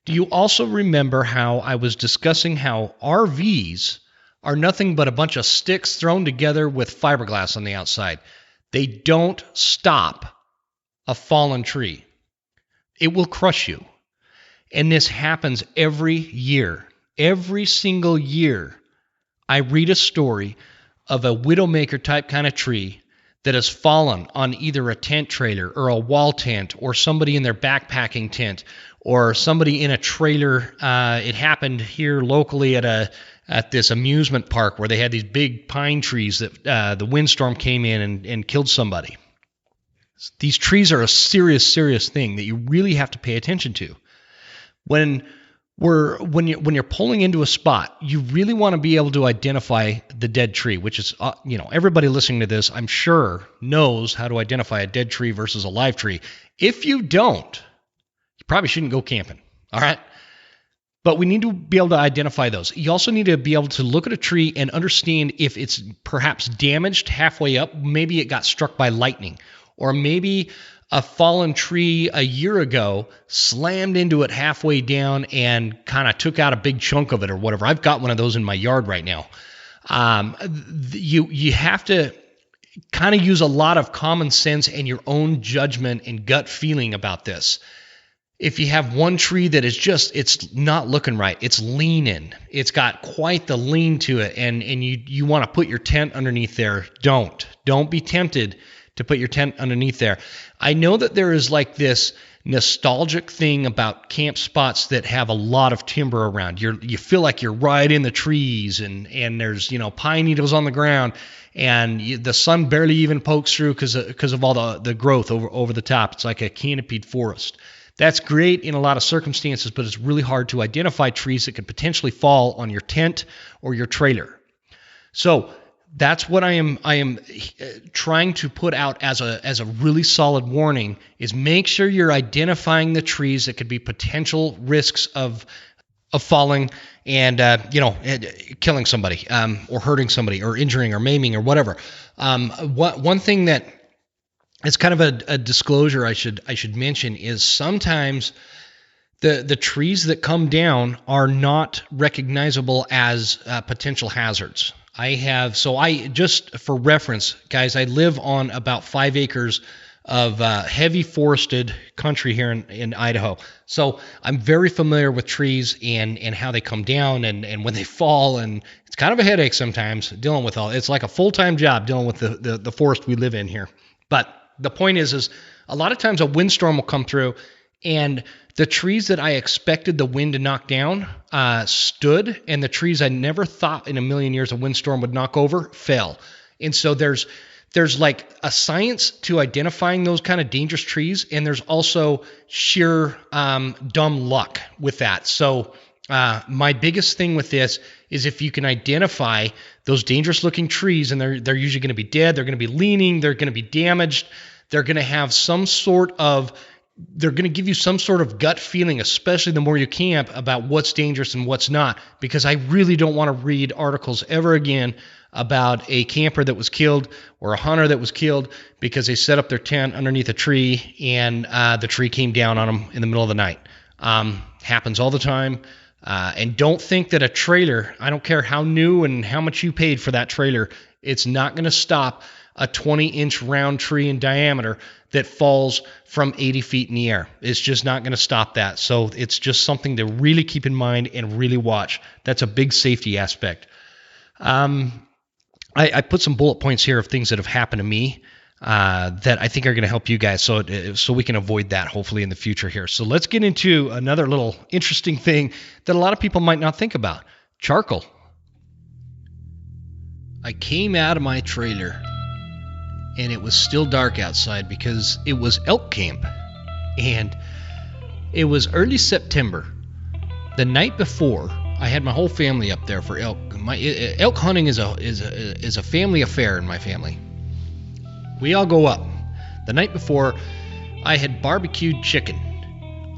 Do you also remember how I was discussing how RVs are nothing but a bunch of sticks thrown together with fiberglass on the outside? They don't stop a fallen tree. It will crush you. And this happens every year. Every single year, I read a story of a widowmaker type kind of tree that has fallen on either a tent trailer or a wall tent or somebody in their backpacking tent or somebody in a trailer. It happened here locally at this amusement park where they had these big pine trees that the windstorm came in and killed somebody. These trees are a serious, serious thing that you really have to pay attention to. When you're pulling into a spot, you really want to be able to identify the dead tree, which is, everybody listening to this, I'm sure, knows how to identify a dead tree versus a live tree. If you don't, you probably shouldn't go camping, all right? But we need to be able to identify those. You also need to be able to look at a tree and understand if it's perhaps damaged halfway up. Maybe it got struck by lightning, or maybe a fallen tree a year ago slammed into it halfway down and kind of took out a big chunk of it or whatever. I've got one of those in my yard right now. You have to kind of use a lot of common sense and your own judgment and gut feeling about this. If you have one tree that is it's not looking right, it's leaning, it's got quite the lean to it, and you want to put your tent underneath there, don't be tempted to put your tent underneath there. I know that there is like this nostalgic thing about camp spots that have a lot of timber around. You feel like you're right in the trees, and there's, pine needles on the ground, and the sun barely even pokes through because of all the growth over the top. It's like a canopied forest. That's great in a lot of circumstances, but it's really hard to identify trees that could potentially fall on your tent or your trailer. So that's what I am trying to put out as a really solid warning, is make sure you're identifying the trees that could be potential risks of falling and killing somebody, or hurting somebody, or injuring or maiming or whatever. One thing that it's kind of a disclosure I should mention is sometimes the trees that come down are not recognizable as potential hazards. Just for reference, guys, I live on about 5 acres of heavy forested country here in Idaho. So I'm very familiar with trees and how they come down and when they fall, and it's kind of a headache sometimes dealing with all. It's like a full-time job dealing with the forest we live in here. But the point is a lot of times a windstorm will come through, and the trees that I expected the wind to knock down stood, and the trees I never thought in a million years a windstorm would knock over fell. And so there's like a science to identifying those kind of dangerous trees, and there's also sheer dumb luck with that. So my biggest thing with this is if you can identify those dangerous looking trees, and they're usually going to be dead, they're going to be leaning, they're going to be damaged, they're going to have they're going to give you some sort of gut feeling, especially the more you camp, about what's dangerous and what's not, because I really don't want to read articles ever again about a camper that was killed or a hunter that was killed because they set up their tent underneath a tree and the tree came down on them in the middle of the night. Happens all the time. And don't think that a trailer, I don't care how new and how much you paid for that trailer, it's not going to stop a 20-inch round tree in diameter that falls from 80 feet in the air. It's just not going to stop that. So it's just something to really keep in mind and really watch. That's a big safety aspect. I put some bullet points here of things that have happened to me that I think are going to help you guys, so we can avoid that hopefully in the future here. So let's get into another little interesting thing that a lot of people might not think about. Charcoal. I came out of my trailer and it was still dark outside because it was elk camp, and it was early September. The night before, I had my whole family up there for elk. Elk hunting is a family affair in my family. We all go up. The night before, I had barbecued chicken,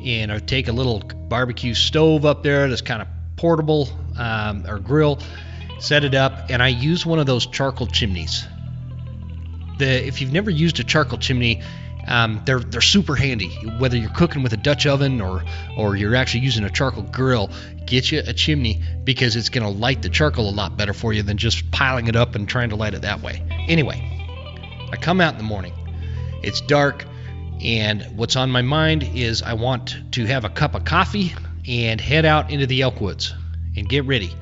and I'd take a little barbecue stove up there that's kind of portable, or grill, set it up, and I use one of those charcoal chimneys. If you've never used a charcoal chimney, they're super handy. Whether you're cooking with a Dutch oven or you're actually using a charcoal grill, get you a chimney because it's going to light the charcoal a lot better for you than just piling it up and trying to light it that way. Anyway, I come out in the morning. It's dark, and what's on my mind is I want to have a cup of coffee and head out into the elk woods and get ready.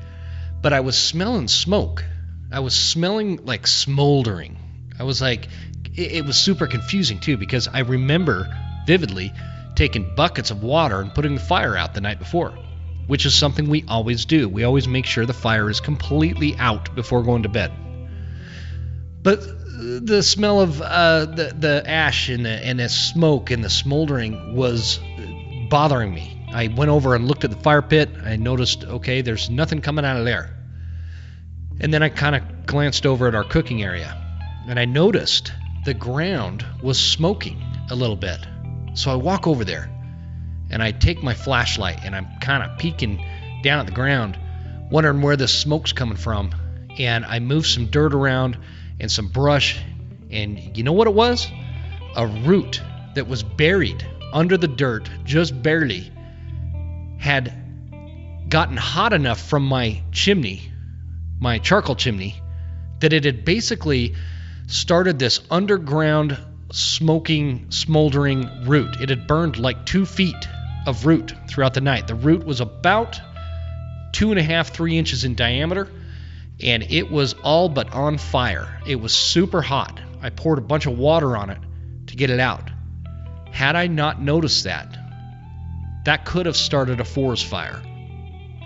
But I was smelling smoke. I was smelling like smoldering. I was like, it was super confusing too, because I remember vividly taking buckets of water and putting the fire out the night before, which is something we always do. We always make sure the fire is completely out before going to bed. But the smell of the ash and the smoke and the smoldering was bothering me. I went over and looked at the fire pit. I noticed, okay, there's nothing coming out of there. And then I kind of glanced over at our cooking area, and I noticed the ground was smoking a little bit. So I walk over there, and I take my flashlight, and I'm kind of peeking down at the ground, wondering where the smoke's coming from. And I move some dirt around and some brush, and you know what it was? A root that was buried under the dirt, just barely, had gotten hot enough from my chimney, my charcoal chimney, that it had basically started this underground smoking, smoldering root. It had burned like 2 feet of root throughout the night. The root was about 2.5, 3 inches in diameter, and it was all but on fire. It was super hot. I poured a bunch of water on it to get it out. Had I not noticed that, that could have started a forest fire.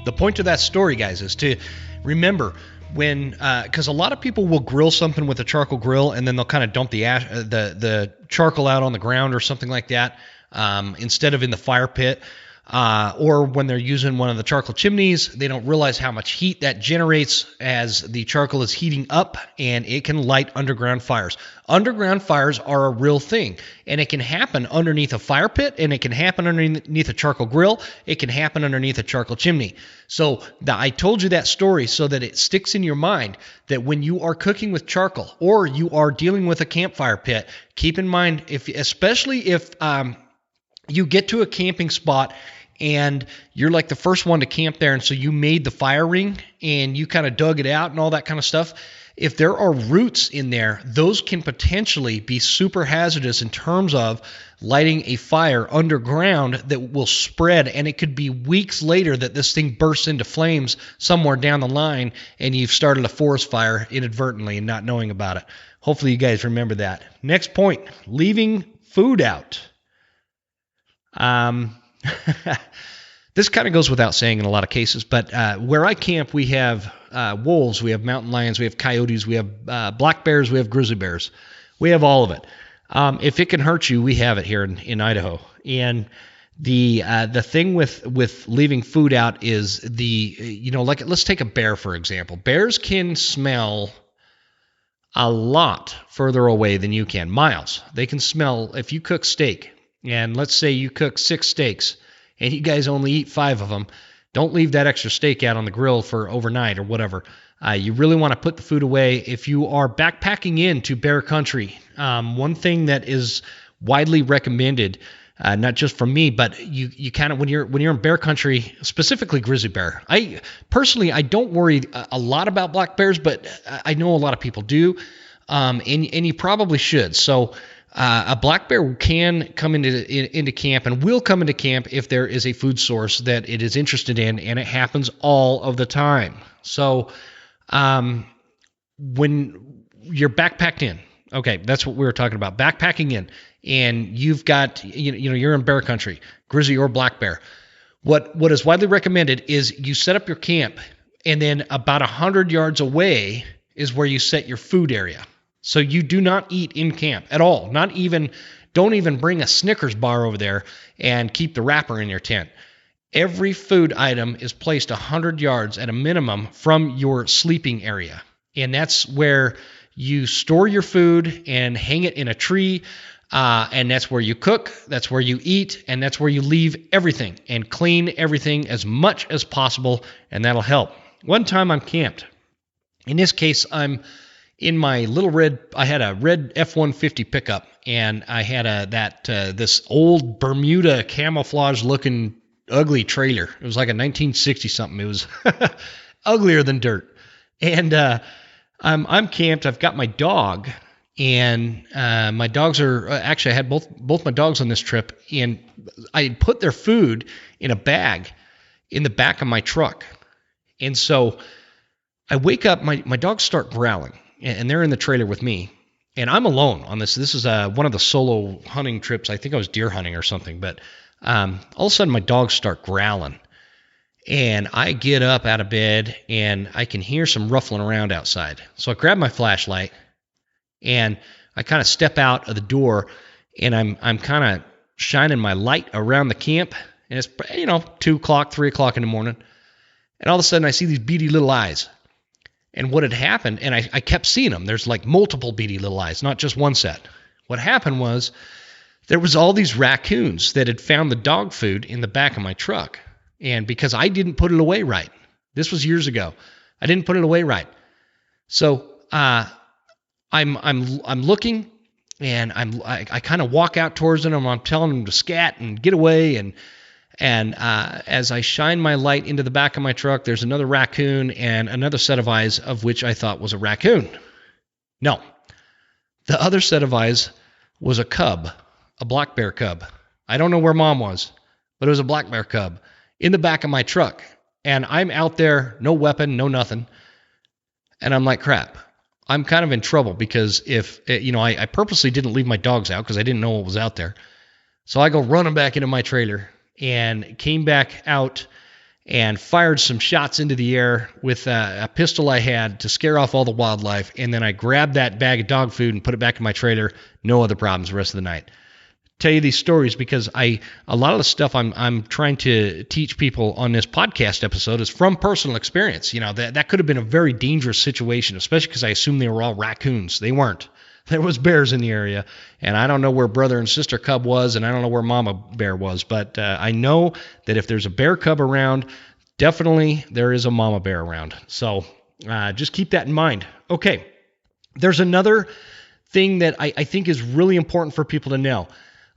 The point of that story, guys, is to remember when, because a lot of people will grill something with a charcoal grill and then they'll kind of dump the ash, the charcoal out on the ground or something like that, instead of in the fire pit. Or when they're using one of the charcoal chimneys, they don't realize how much heat that generates as the charcoal is heating up, and it can light underground fires. Underground fires are a real thing, and it can happen underneath a fire pit, and it can happen underneath a charcoal grill. It can happen underneath a charcoal chimney. So I told you that story so that it sticks in your mind that when you are cooking with charcoal or you are dealing with a campfire pit, keep in mind, especially if you get to a camping spot and you're like the first one to camp there, and so you made the fire ring and you kind of dug it out and all that kind of stuff. If there are roots in there, those can potentially be super hazardous in terms of lighting a fire underground that will spread, and it could be weeks later that this thing bursts into flames somewhere down the line and you've started a forest fire inadvertently and not knowing about it. Hopefully you guys remember that. Next point, leaving food out. This kind of goes without saying in a lot of cases, but where I camp, we have wolves, we have mountain lions, we have coyotes, we have black bears, we have grizzly bears. We have all of it. If it can hurt you, we have it here in Idaho. And the thing with leaving food out is like let's take a bear, for example. Bears can smell a lot further away than you can, miles. They can smell, if you cook steak, and let's say you cook 6 steaks, and you guys only eat 5 of them, don't leave that extra steak out on the grill for overnight or whatever. You really want to put the food away. If you are backpacking into bear country, one thing that is widely recommended, not just from me, but you kind of when you're in bear country, specifically grizzly bear. I personally don't worry a lot about black bears, but I know a lot of people do, and you probably should. So. A black bear can come into camp and will come into camp if there is a food source that it is interested in, and it happens all of the time. So when you're backpacked in, okay, that's what we were talking about, backpacking in, and you've got, you're in bear country, grizzly or black bear. What is widely recommended is you set up your camp, and then about 100 yards away is where you set your food area. So you do not eat in camp at all. Don't even bring a Snickers bar over there and keep the wrapper in your tent. Every food item is placed 100 yards at a minimum from your sleeping area. And that's where you store your food and hang it in a tree. And that's where you cook, that's where you eat, and that's where you leave everything and clean everything as much as possible, and that'll help. One time I'm camped. In this case, I'm in my little I had a red F-150 pickup, and I had this old Bermuda camouflage-looking ugly trailer. It was like a 1960-something. It was uglier than dirt. And I'm camped. I've got my dog, and my dogs are actually I had both my dogs on this trip, and I had put their food in a bag in the back of my truck. And so I wake up, my dogs start growling. And they're in the trailer with me, and I'm alone on this. This is one of the solo hunting trips. I think I was deer hunting or something, but all of a sudden my dogs start growling, and I get up out of bed, and I can hear some ruffling around outside. So I grab my flashlight, and I kind of step out of the door, and I'm kind of shining my light around the camp, and it's 2 o'clock, 3 o'clock in the morning, and all of a sudden I see these beady little eyes. And what had happened, and I kept seeing them. There's like multiple beady little eyes, not just one set. What happened was there was all these raccoons that had found the dog food in the back of my truck. And because I didn't put it away right, this was years ago, I didn't put it away right. So I'm looking, and I kind of walk out towards them. I'm telling them to scat and get away, and as I shine my light into the back of my truck, there's another raccoon and another set of eyes, of which I thought was a raccoon. No. The other set of eyes was a cub, a black bear cub. I don't know where mom was, but it was a black bear cub in the back of my truck. And I'm out there, no weapon, no nothing. And I'm like, crap. I'm kind of in trouble because if, I purposely didn't leave my dogs out because I didn't know what was out there. So I go running back into my trailer and came back out and fired some shots into the air with a pistol I had to scare off all the wildlife. And then I grabbed that bag of dog food and put it back in my trailer. No other problems the rest of the night. Tell you these stories because a lot of the stuff I'm trying to teach people on this podcast episode is from personal experience. You know, that could have been a very dangerous situation, especially because I assumed they were all raccoons. They weren't. There was bears in the area, and I don't know where brother and sister cub was, and I don't know where mama bear was, but I know that if there's a bear cub around, definitely there is a mama bear around. So just keep that in mind. Okay, there's another thing that I think is really important for people to know.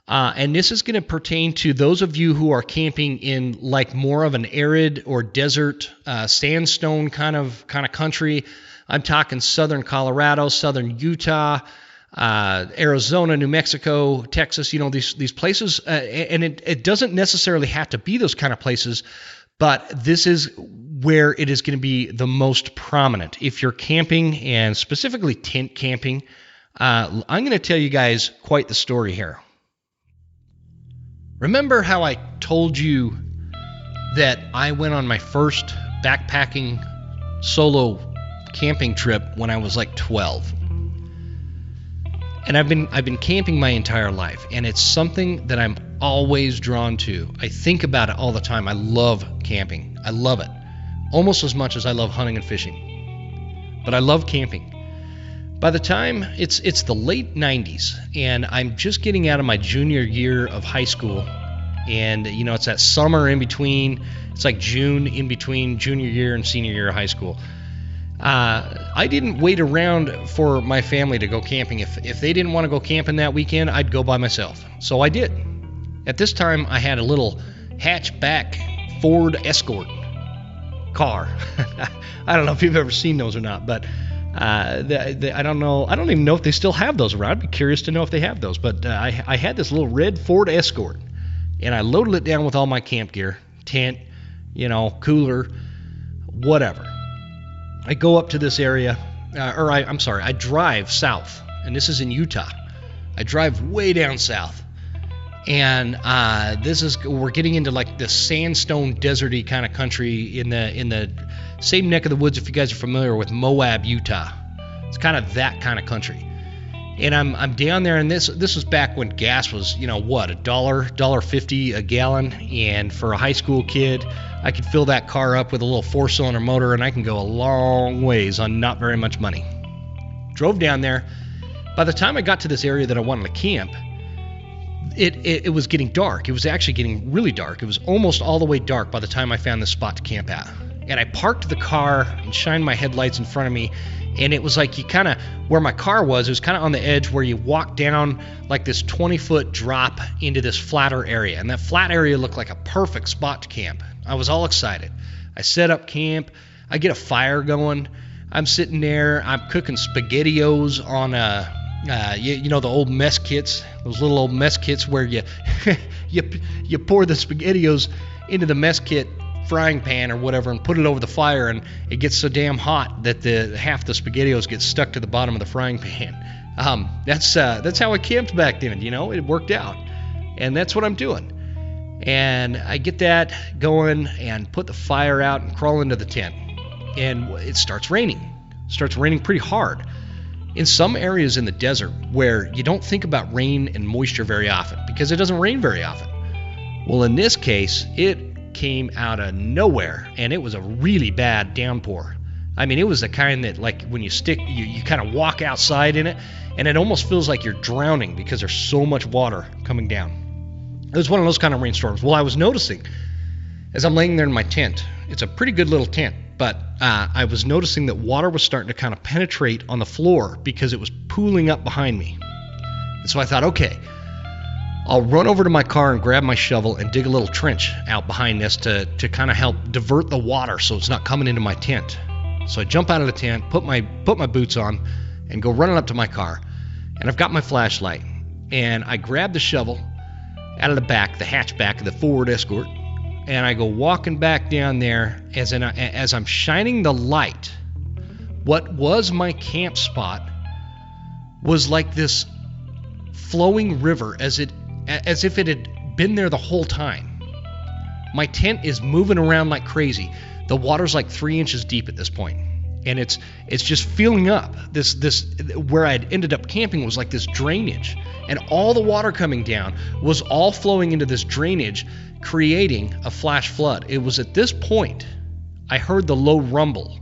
And this is going to pertain to those of you who are camping in like more of an arid or desert sandstone kind of country. I'm talking southern Colorado, southern Utah, Arizona, New Mexico, Texas, you know, these places. And it doesn't necessarily have to be those kind of places, but this is where it is going to be the most prominent. If you're camping, and specifically tent camping, I'm going to tell you guys quite the story here. Remember how I told you that I went on my first backpacking solo camping trip when I was like 12? And I've been camping my entire life, and it's something that I'm always drawn to. I think about it all the time. I love camping. I love it. Almost as much as I love hunting and fishing. But I love camping. By the time it's the late 90s, and I'm just getting out of my junior year of high school, and you know, it's that summer in between. It's like June in between junior year and senior year of high school. I didn't wait around for my family to go camping. If they didn't want to go camping that weekend, I'd go by myself. So I did. At this time, I had a little hatchback Ford Escort car. I don't know if you've ever seen those or not, but I don't know. I don't even know if they still have those around. I'd be curious to know if they have those. But I had this little red Ford Escort, and I loaded it down with all my camp gear, tent, you know, cooler, whatever. I go up to this area, I drive south, and this is in Utah. I drive way down south, and we're getting into like the sandstone deserty kind of country in the same neck of the woods if you guys are familiar with Moab, Utah. It's kind of that kind of country. And I'm down there, and this was back when gas was, you know, what, $1.50 a gallon, and for a high school kid, I could fill that car up with a little 4-cylinder motor, and I can go a long ways on not very much money. Drove down there. By the time I got to this area that I wanted to camp, it was getting dark. It was actually getting really dark. It was almost all the way dark by the time I found this spot to camp at. And I parked the car and shined my headlights in front of me, and it was like where my car was, it was kind of on the edge where you walk down like this 20-foot drop into this flatter area. And that flat area looked like a perfect spot to camp. I was all excited. I set up camp. I get a fire going. I'm sitting there. I'm cooking SpaghettiOs on you know, the old mess kits, those little old mess kits where you you pour the SpaghettiOs into the mess kit frying pan or whatever and put it over the fire, and it gets so damn hot that half the SpaghettiOs get stuck to the bottom of the frying pan. That's how I camped back then. You know, it worked out, and that's what I'm doing. And I get that going and put the fire out and crawl into the tent, and it starts raining. It starts raining pretty hard. In some areas in the desert where you don't think about rain and moisture very often because it doesn't rain very often. Well, in this case, it came out of nowhere, and it was a really bad downpour. I mean, it was the kind that, like, when you kind of walk outside in it, and it almost feels like you're drowning because there's so much water coming down. It was one of those kind of rainstorms. Well, I was noticing as I'm laying there in my tent, it's a pretty good little tent, but I was noticing that water was starting to kind of penetrate on the floor because it was pooling up behind me. And so I thought, okay, I'll run over to my car and grab my shovel and dig a little trench out behind this to kind of help divert the water so it's not coming into my tent. So I jump out of the tent, put my boots on, and go running up to my car. And I've got my flashlight. And I grab the shovel out of the hatchback of the Ford Escort, and I go walking back down there as I'm shining the light. What was my camp spot was like this flowing river as it as if it had been there the whole time. My tent is moving around like crazy. The water's like 3 inches deep at this point, and it's just filling up. This where I'd ended up camping was like this drainage, and all the water coming down was all flowing into this drainage, creating a flash flood. It was at this point I heard the low rumble,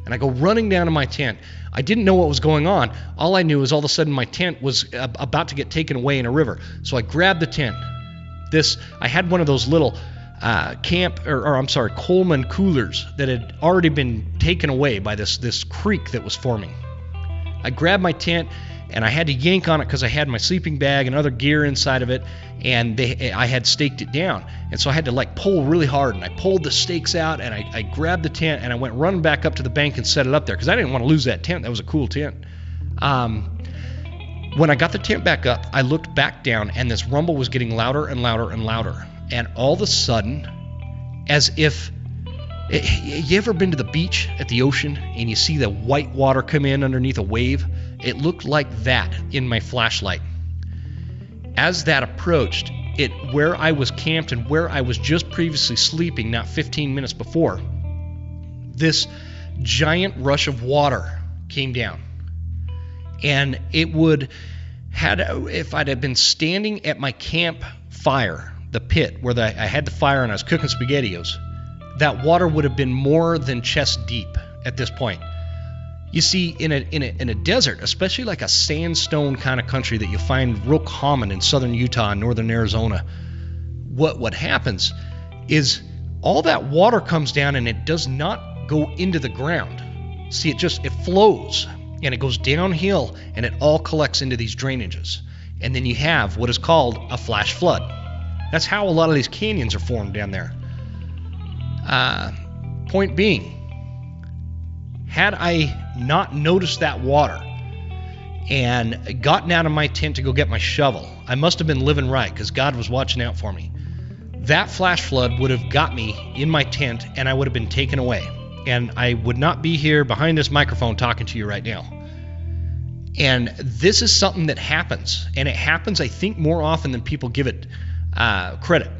and I go running down to my tent. I didn't know what was going on. All I knew is all of a sudden my tent was about to get taken away in a river. So I grabbed the tent. I had one of those little Coleman coolers that had already been taken away by this creek that was forming. I grabbed my tent and I had to yank on it because I had my sleeping bag and other gear inside of it, and I had staked it down. And so I had to like pull really hard, and I pulled the stakes out, and I grabbed the tent, and I went running back up to the bank and set it up there because I didn't want to lose that tent. That was a cool tent. When I got the tent back up, I looked back down, and this rumble was getting louder and louder and louder. And all of a sudden, as if... You ever been to the beach at the ocean and you see the white water come in underneath a wave? It looked like that in my flashlight. As that approached, where I was camped and where I was just previously sleeping, not 15 minutes before, this giant rush of water came down. And if I'd have been standing at my campfire, the pit where I had the fire and I was cooking SpaghettiOs, that water would have been more than chest deep at this point. You see, in a desert, especially like a sandstone kind of country that you find real common in southern Utah and northern Arizona, what happens is all that water comes down and it does not go into the ground. See, it flows and it goes downhill and it all collects into these drainages. And then you have what is called a flash flood. That's how a lot of these canyons are formed down there. Point being, had I not noticed that water and gotten out of my tent to go get my shovel, I must have been living right because God was watching out for me. That flash flood would have got me in my tent and I would have been taken away. And I would not be here behind this microphone talking to you right now. And this is something that happens. And it happens, I think, more often than people give it credit.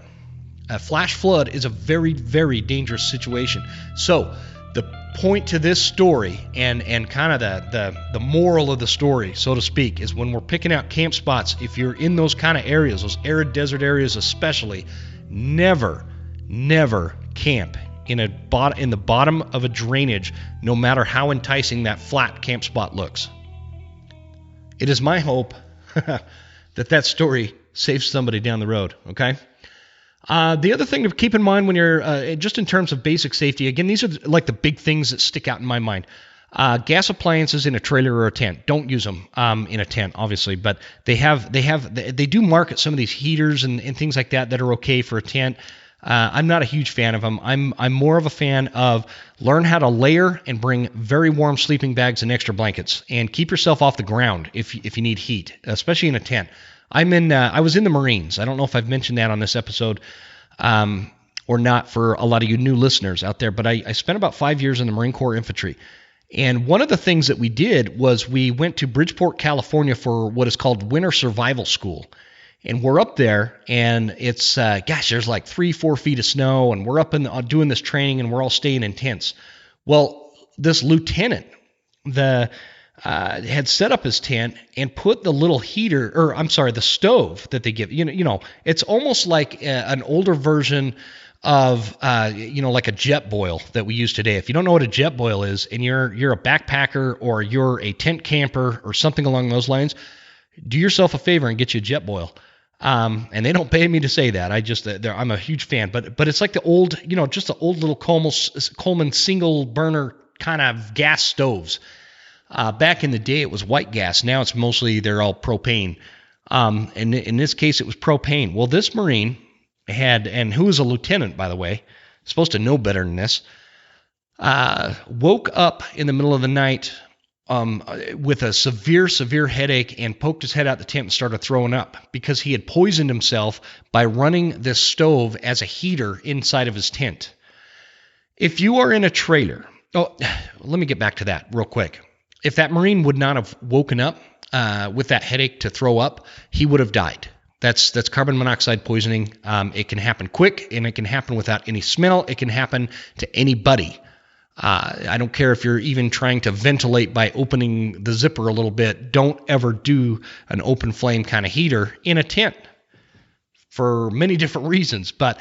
A flash flood is a very, very dangerous situation. So the point to this story and kind of the moral of the story, so to speak, is when we're picking out camp spots, if you're in those kind of areas, those arid desert areas especially, never camp in the bottom of a drainage, no matter how enticing that flat camp spot looks. It is my hope that story saves somebody down the road, okay? The other thing to keep in mind when you're, just in terms of basic safety, again, these are like the big things that stick out in my mind. Gas appliances in a trailer or a tent. Don't use them in a tent, obviously, but they do market some of these heaters and things like that are okay for a tent. I'm not a huge fan of them. I'm more of a fan of learn how to layer and bring very warm sleeping bags and extra blankets, and keep yourself off the ground if you need heat, especially in a tent. I was in the Marines. I don't know if I've mentioned that on this episode or not for a lot of you new listeners out there, but I spent about 5 years in the Marine Corps Infantry. And one of the things that we did was we went to Bridgeport, California for what is called Winter Survival School. And we're up there, and it's, there's like 3-4 feet of snow, and we're up doing this training, and we're all staying in tents. Well, this lieutenant, had set up his tent and put the little the stove that they give. It's almost like an older version of, like a jet boil that we use today. If you don't know what a jet boil is, and you're a backpacker or you're a tent camper or something along those lines, do yourself a favor and get you a jet boil. And they don't pay me to say that. I'm a huge fan, but it's like the old, just the old little Coleman single burner kind of gas stoves. Back in the day, it was white gas. Now it's they're all propane. And in this case, it was propane. Well, this Marine and who is a lieutenant, by the way, supposed to know better than this, woke up in the middle of the night with a severe headache and poked his head out the tent and started throwing up because he had poisoned himself by running this stove as a heater inside of his tent. If you are in a trailer, let me get back to that real quick. If that Marine would not have woken up with that headache to throw up, he would have died. That's carbon monoxide poisoning. It can happen quick, and it can happen without any smell. It can happen to anybody. I don't care if you're even trying to ventilate by opening the zipper a little bit. Don't ever do an open flame kind of heater in a tent for many different reasons. But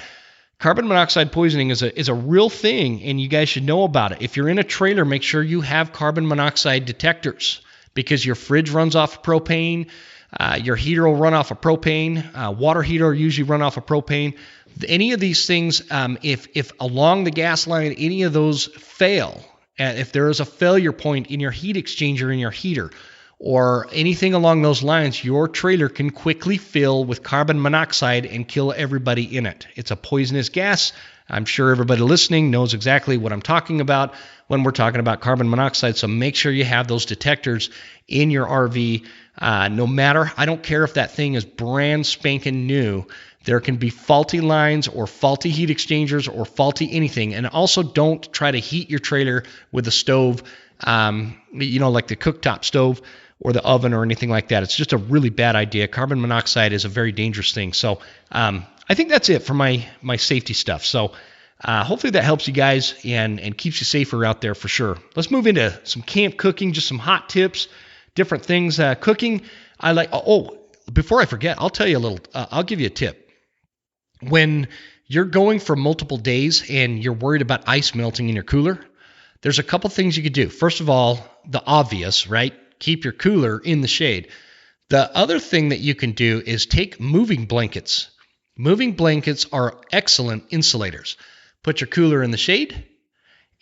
carbon monoxide poisoning is a real thing, and you guys should know about it. If you're in a trailer, make sure you have carbon monoxide detectors, because your fridge runs off of propane, your heater will run off of propane, water heater will usually run off of propane. Any of these things, if along the gas line, any of those fail, if there is a failure point in your heat exchanger in your heater, or anything along those lines, your trailer can quickly fill with carbon monoxide and kill everybody in it. It's a poisonous gas. I'm sure everybody listening knows exactly what I'm talking about when we're talking about carbon monoxide. So make sure you have those detectors in your RV. No matter, I don't care if that thing is brand spanking new. There can be faulty lines or faulty heat exchangers or faulty anything. And also don't try to heat your trailer with a stove, like the cooktop stove or the oven or anything like that. It's just a really bad idea. Carbon monoxide is a very dangerous thing. So I think that's it for my safety stuff. So hopefully that helps you guys and keeps you safer out there for sure. Let's move into some camp cooking, just some hot tips, different things cooking. I like. Before I forget, I'll tell you a little. I'll give you a tip. When you're going for multiple days and you're worried about ice melting in your cooler, there's a couple things you could do. First of all, the obvious, right? Keep your cooler in the shade. The other thing that you can do is take moving blankets. Moving blankets are excellent insulators. Put your cooler in the shade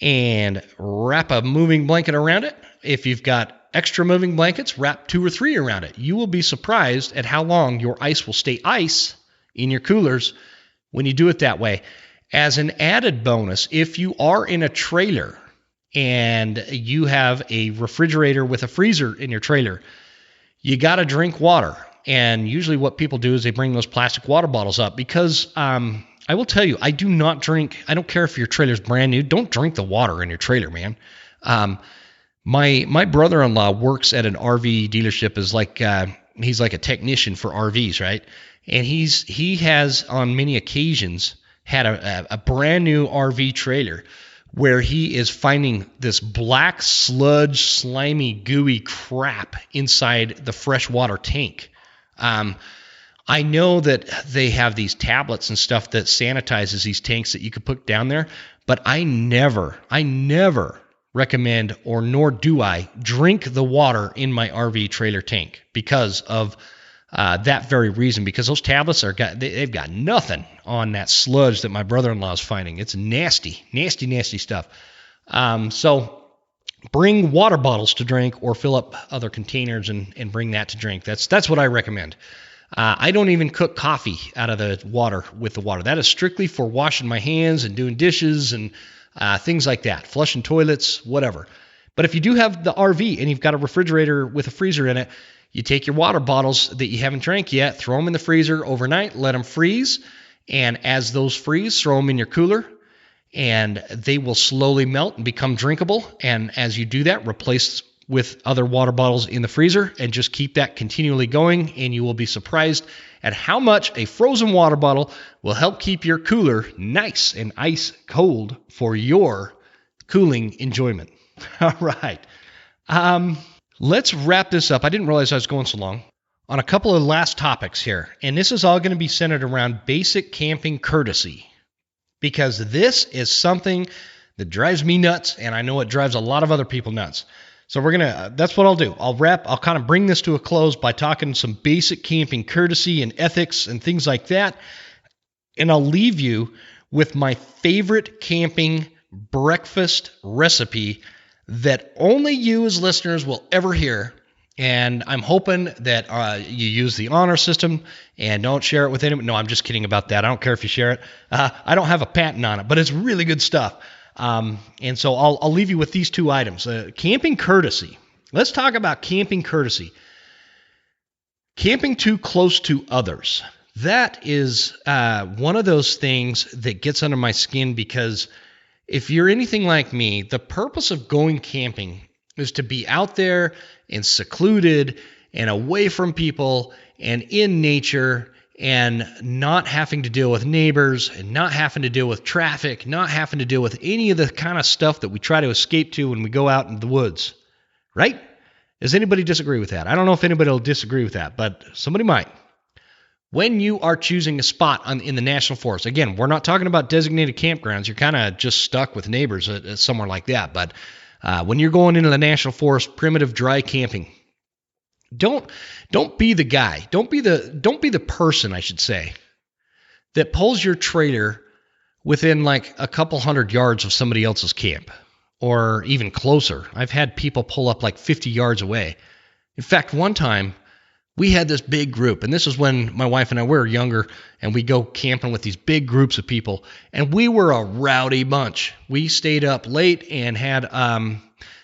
and wrap a moving blanket around it. If you've got extra moving blankets, wrap 2 or 3 around it. You will be surprised at how long your ice will stay ice in your coolers when you do it that way. As an added bonus, if you are in a trailer and you have a refrigerator with a freezer in your trailer, you got to drink water. And usually what people do is they bring those plastic water bottles up, because I will tell you, I do not drink. I don't care if your trailer's brand new. Don't drink the water in your trailer, man. My brother-in-law works at an RV dealership, he's like a technician for RVs, right? And he has on many occasions had a brand new RV trailer where he is finding this black sludge, slimy, gooey crap inside the freshwater tank. I know that they have these tablets and stuff that sanitizes these tanks that you could put down there, but I never recommend, or nor do I drink the water in my RV trailer tank because of that very reason, because those tablets they've got nothing on that sludge that my brother-in-law is finding. It's nasty stuff. So bring water bottles to drink, or fill up other containers and bring that to drink. That's what I recommend. I don't even cook coffee out of the water with the water. That is strictly for washing my hands and doing dishes and things like that, flushing toilets, whatever. But if you do have the RV and you've got a refrigerator with a freezer in it, you take your water bottles that you haven't drank yet, throw them in the freezer overnight, let them freeze, and as those freeze, throw them in your cooler, and they will slowly melt and become drinkable. And as you do that, replace with other water bottles in the freezer, and just keep that continually going, and you will be surprised at how much a frozen water bottle will help keep your cooler nice and ice cold for your cooling enjoyment. All right. Let's wrap this up. I didn't realize I was going so long. On a couple of last topics here, and this is all going to be centered around basic camping courtesy, because this is something that drives me nuts, and I know it drives a lot of other people nuts. So that's what I'll do. I'll kind of bring this to a close by talking some basic camping courtesy and ethics and things like that. And I'll leave you with my favorite camping breakfast recipe that only you as listeners will ever hear. And I'm hoping that you use the honor system and don't share it with anyone. No, I'm just kidding about that. I don't care if you share it. I don't have a patent on it, but it's really good stuff. And so I'll leave you with these 2 items. Camping courtesy. Let's talk about camping courtesy. Camping too close to others. That is one of those things that gets under my skin, because if you're anything like me, the purpose of going camping is to be out there and secluded and away from people and in nature and not having to deal with neighbors and not having to deal with traffic, not having to deal with any of the kind of stuff that we try to escape to when we go out into the woods, right? Does anybody disagree with that? I don't know if anybody will disagree with that, but somebody might. When you are choosing a spot in the National Forest, again, we're not talking about designated campgrounds. You're kind of just stuck with neighbors at somewhere like that. But when you're going into the National Forest, primitive dry camping, don't be the guy. Don't be the person, I should say, that pulls your trailer within like a couple hundred yards of somebody else's camp, or even closer. I've had people pull up like 50 yards away. In fact, one time we had this big group, and this is when my wife and I were younger, and we go camping with these big groups of people, and we were a rowdy bunch. We stayed up late and had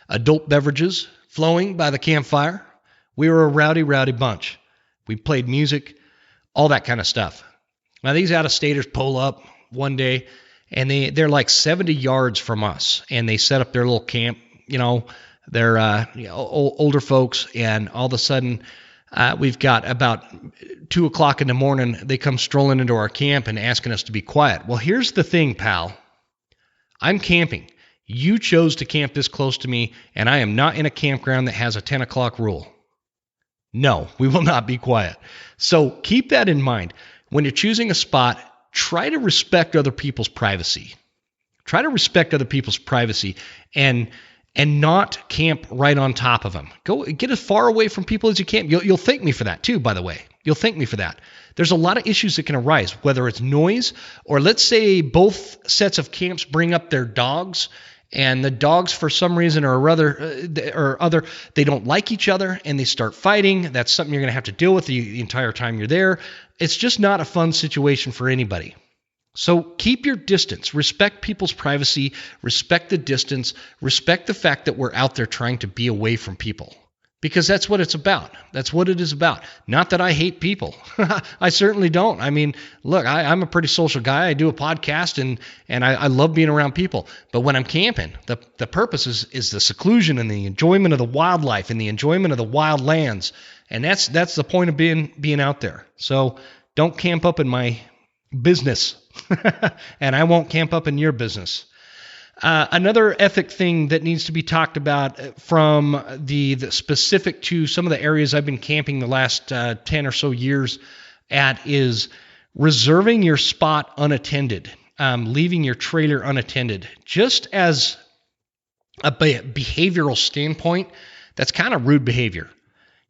adult beverages flowing by the campfire. We were a rowdy bunch. We played music, all that kind of stuff. Now, these out-of-staters pull up one day, and they're like 70 yards from us, and they set up their little camp. They're older folks, and all of a sudden, we've got about 2 o'clock in the morning, they come strolling into our camp and asking us to be quiet. Well, here's the thing, pal. I'm camping. You chose to camp this close to me, and I am not in a campground that has a 10 o'clock rule. No, we will not be quiet. So keep that in mind. When you're choosing a spot, try to respect other people's privacy. Try to respect other people's privacy and not camp right on top of them. Go get as far away from people as you can. You'll thank me for that too, by the way. You'll thank me for that. There's a lot of issues that can arise, whether it's noise or let's say both sets of camps bring up their dogs, and the dogs for some reason or other, they don't like each other and they start fighting. That's something you're going to have to deal with the entire time you're there. It's just not a fun situation for anybody. So keep your distance, respect people's privacy, respect the distance, respect the fact that we're out there trying to be away from people, because that's what it's about. That's what it is about. Not that I hate people. I certainly don't. I mean, look, I'm a pretty social guy. I do a podcast and I love being around people. But when I'm camping, the purpose is the seclusion and the enjoyment of the wildlife and the enjoyment of the wild lands. And that's the point of being out there. So don't camp up in my business. And I won't camp up in your business. Another ethic thing that needs to be talked about from the specific to some of the areas I've been camping the last 10 or so years at is reserving your spot unattended, leaving your trailer unattended. Just as a behavioral standpoint, that's kind of rude behavior.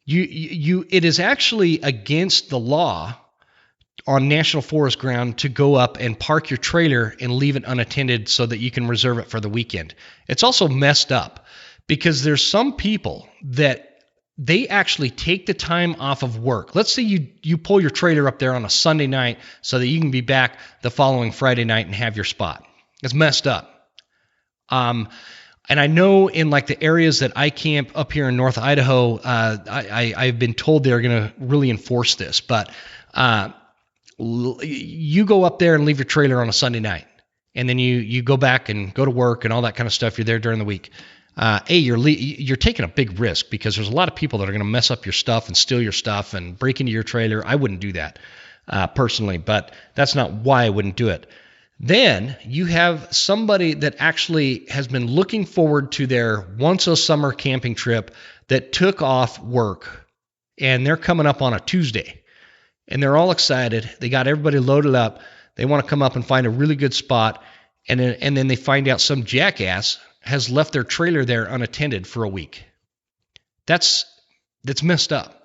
It is actually against the law on National Forest ground to go up and park your trailer and leave it unattended so that you can reserve it for the weekend. It's also messed up because there's some people that they actually take the time off of work. Let's say you pull your trailer up there on a Sunday night so that you can be back the following Friday night and have your spot. It's messed up. And I know in like the areas that I camp up here in North Idaho, I've been told they're going to really enforce this, but you go up there and leave your trailer on a Sunday night, and then you go back and go to work and all that kind of stuff. You're there during the week. You're taking a big risk because there's a lot of people that are going to mess up your stuff and steal your stuff and break into your trailer. I wouldn't do that personally, but that's not why I wouldn't do it. Then you have somebody that actually has been looking forward to their once a summer camping trip that took off work, and they're coming up on a Tuesday. And they're all excited. They got everybody loaded up. They want to come up and find a really good spot. And then they find out some jackass has left their trailer there unattended for a week. That's messed up.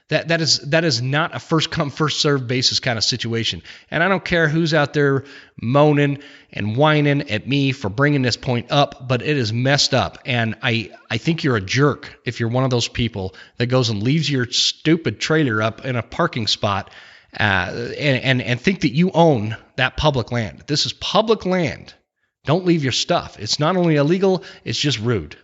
That is not a first come, first served basis kind of situation. And I don't care who's out there moaning and whining at me for bringing this point up, but it is messed up. And I think you're a jerk if you're one of those people that goes and leaves your stupid trailer up in a parking spot and think that you own that public land. This is public land. Don't leave your stuff. It's not only illegal, it's just rude.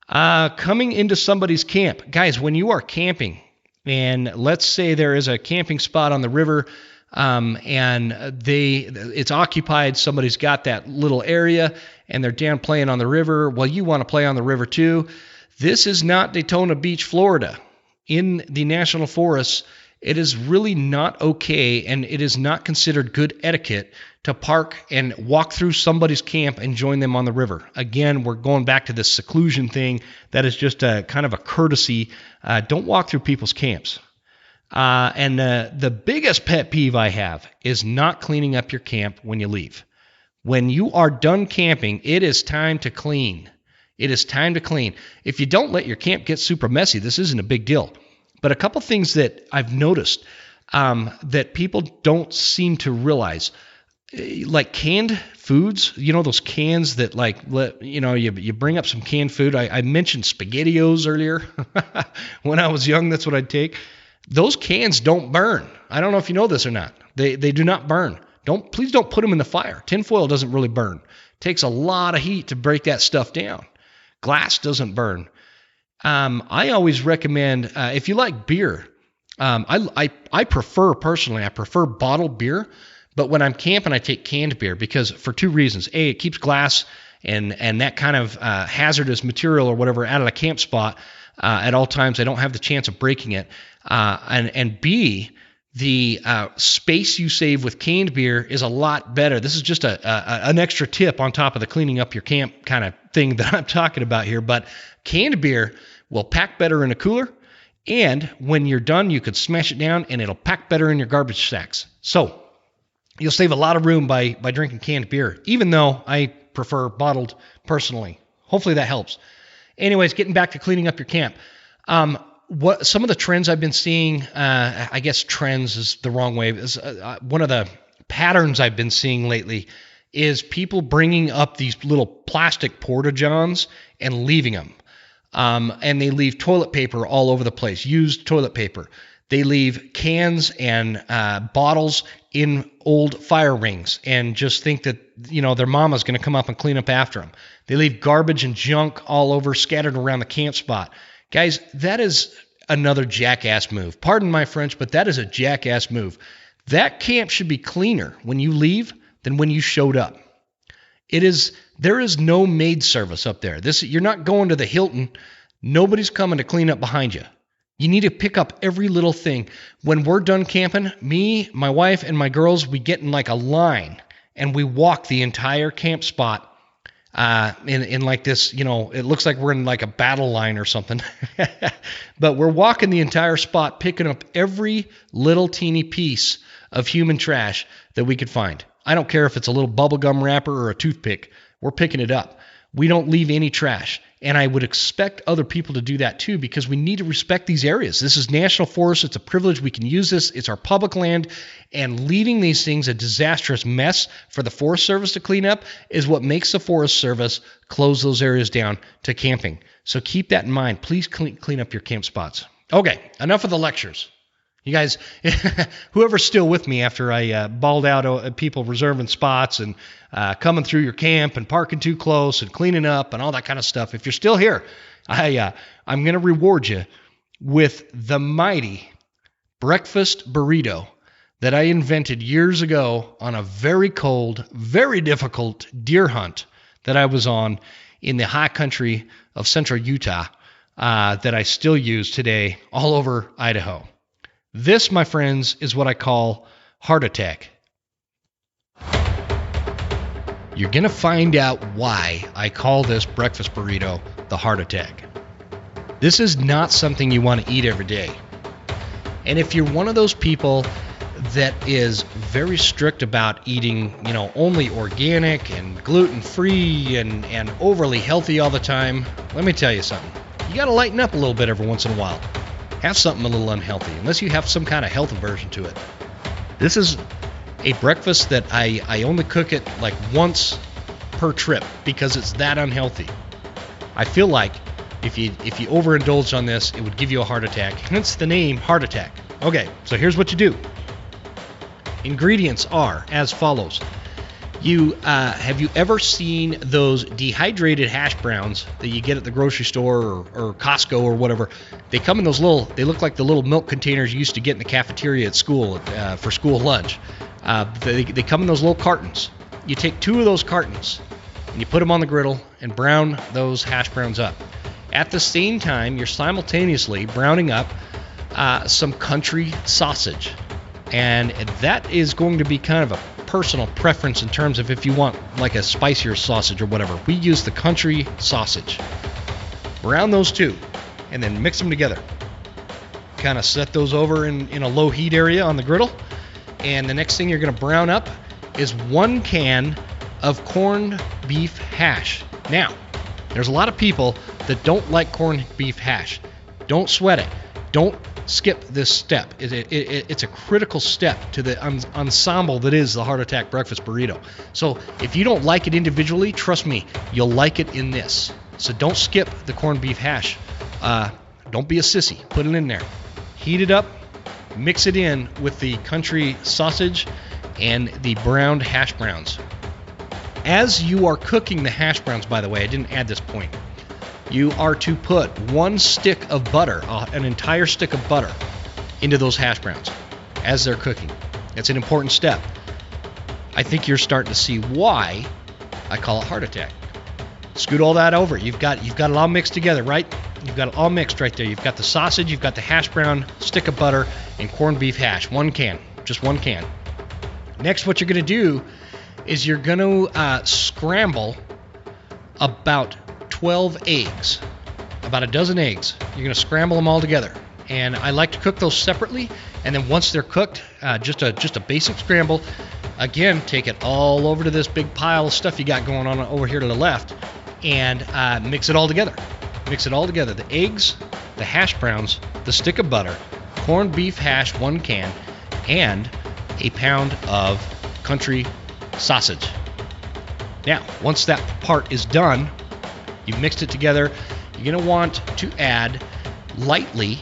Coming into somebody's camp. Guys, when you are camping, and let's say there is a camping spot on the river, and it's occupied, somebody's got that little area, and they're down playing on the river. Well, you want to play on the river too. This is not Daytona Beach, Florida. In the National Forest, it is really not okay, and it is not considered good etiquette to park and walk through somebody's camp and join them on the river. Again, we're going back to this seclusion thing. That is just a kind of a courtesy. Don't walk through people's camps. And the biggest pet peeve I have is not cleaning up your camp when you leave. When you are done camping, it is time to clean. It is time to clean. If you don't let your camp get super messy, this isn't a big deal. But a couple things that I've noticed that people don't seem to realize, like canned foods, those cans that you bring up some canned food. I mentioned SpaghettiOs earlier. When I was young, that's what I'd take. Those cans don't burn. I don't know if you know this or not. They do not burn. Please don't put them in the fire. Tinfoil doesn't really burn. It takes a lot of heat to break that stuff down. Glass doesn't burn. I always recommend, if you like beer, I prefer bottled beer, but when I'm camping, I take canned beer because for two reasons. A, it keeps glass and that kind of hazardous material or whatever out of the camp spot at all times. I don't have the chance of breaking it. And B, the space you save with canned beer is a lot better. This is just an extra tip on top of the cleaning up your camp kind of thing that I'm talking about here. But canned beer will pack better in a cooler, and when you're done, you could smash it down, and it'll pack better in your garbage sacks. So you'll save a lot of room by drinking canned beer, even though I prefer bottled personally. Hopefully that helps. Anyways, getting back to cleaning up your camp. What some of the trends I've been seeing, I guess trends is the wrong way. One of the patterns I've been seeing lately is people bringing up these little plastic porta-johns and leaving them. And they leave toilet paper all over the place, used toilet paper. They leave cans and bottles in old fire rings and just think that, their mama's going to come up and clean up after them. They leave garbage and junk all over, scattered around the camp spot. Guys, that is another jackass move. Pardon my French, but that is a jackass move. That camp should be cleaner when you leave than when you showed up. There is no maid service up there. You're not going to the Hilton. Nobody's coming to clean up behind you. You need to pick up every little thing. When we're done camping, me, my wife, and my girls, we get in like a line and we walk the entire camp spot in like this, it looks like we're in like a battle line or something. But we're walking the entire spot, picking up every little teeny piece of human trash that we could find. I don't care if it's a little bubblegum wrapper or a toothpick. We're picking it up. We don't leave any trash. And I would expect other people to do that too, because we need to respect these areas. This is national forest. It's a privilege. We can use this. It's our public land. And leaving these things a disastrous mess for the Forest Service to clean up is what makes the Forest Service close those areas down to camping. So keep that in mind. Please clean up your camp spots. Okay, enough of the lectures. You guys, whoever's still with me after I bawled out people reserving spots and coming through your camp and parking too close and cleaning up and all that kind of stuff, if you're still here, I'm going to reward you with the mighty breakfast burrito that I invented years ago on a very cold, very difficult deer hunt that I was on in the high country of central Utah that I still use today all over Idaho. This, my friends, is what I call heart attack. You're going to find out why I call this breakfast burrito the heart attack. This is not something you want to eat every day. And if you're one of those people that is very strict about eating, only organic and gluten-free and overly healthy all the time, let me tell you something. You got to lighten up a little bit every once in a while. Have something a little unhealthy, unless you have some kind of health aversion to it. This is a breakfast that I only cook it like once per trip because it's that unhealthy. I feel like if you overindulge on this, it would give you a heart attack. Hence the name heart attack. Okay, so here's what you do. Ingredients are as follows. Have you ever seen those dehydrated hash browns that you get at the grocery store or Costco or whatever? They come in those they look like the little milk containers you used to get in the cafeteria at school for school lunch. They come in those little cartons. You take 2 of those cartons and you put them on the griddle and brown those hash browns up. At the same time, you're simultaneously browning up some country sausage. And that is going to be kind of a personal preference in terms of if you want like a spicier sausage or whatever. We use the country sausage. Brown those two and then mix them together. Kind of set those over in a low heat area on the griddle. And the next thing you're going to brown up is 1 can of corned beef hash. Now, there's a lot of people that don't like corned beef hash. Don't sweat it. Don't skip this step. It's a critical step to the ensemble that is the Heart Attack Breakfast Burrito. So if you don't like it individually, trust me, you'll like it in this. So don't skip the corned beef hash. Don't be a sissy. Put it in there. Heat it up. Mix it in with the country sausage and the browned hash browns. As you are cooking the hash browns, by the way, I didn't add this point. You are to put 1 stick of butter, an entire stick of butter, into those hash browns as they're cooking. It's an important step. I think you're starting to see why I call it Heart Attack. Scoot all that over. You've got it all mixed together, right? You've got it all mixed right there. You've got the sausage, you've got the hash brown, stick of butter, and corned beef hash. 1 can, just 1 can. Next, what you're going to do is you're going to scramble about 12 eggs, about a dozen eggs. You're going to scramble them all together. And I like to cook those separately. And then once they're cooked, just a basic scramble. Again, take it all over to this big pile of stuff you got going on over here to the left and mix it all together. Mix it all together. The eggs, the hash browns, the stick of butter, corned beef hash, 1 can, and a pound of country sausage. Now, once that part is done, you've mixed it together, you're going to want to add lightly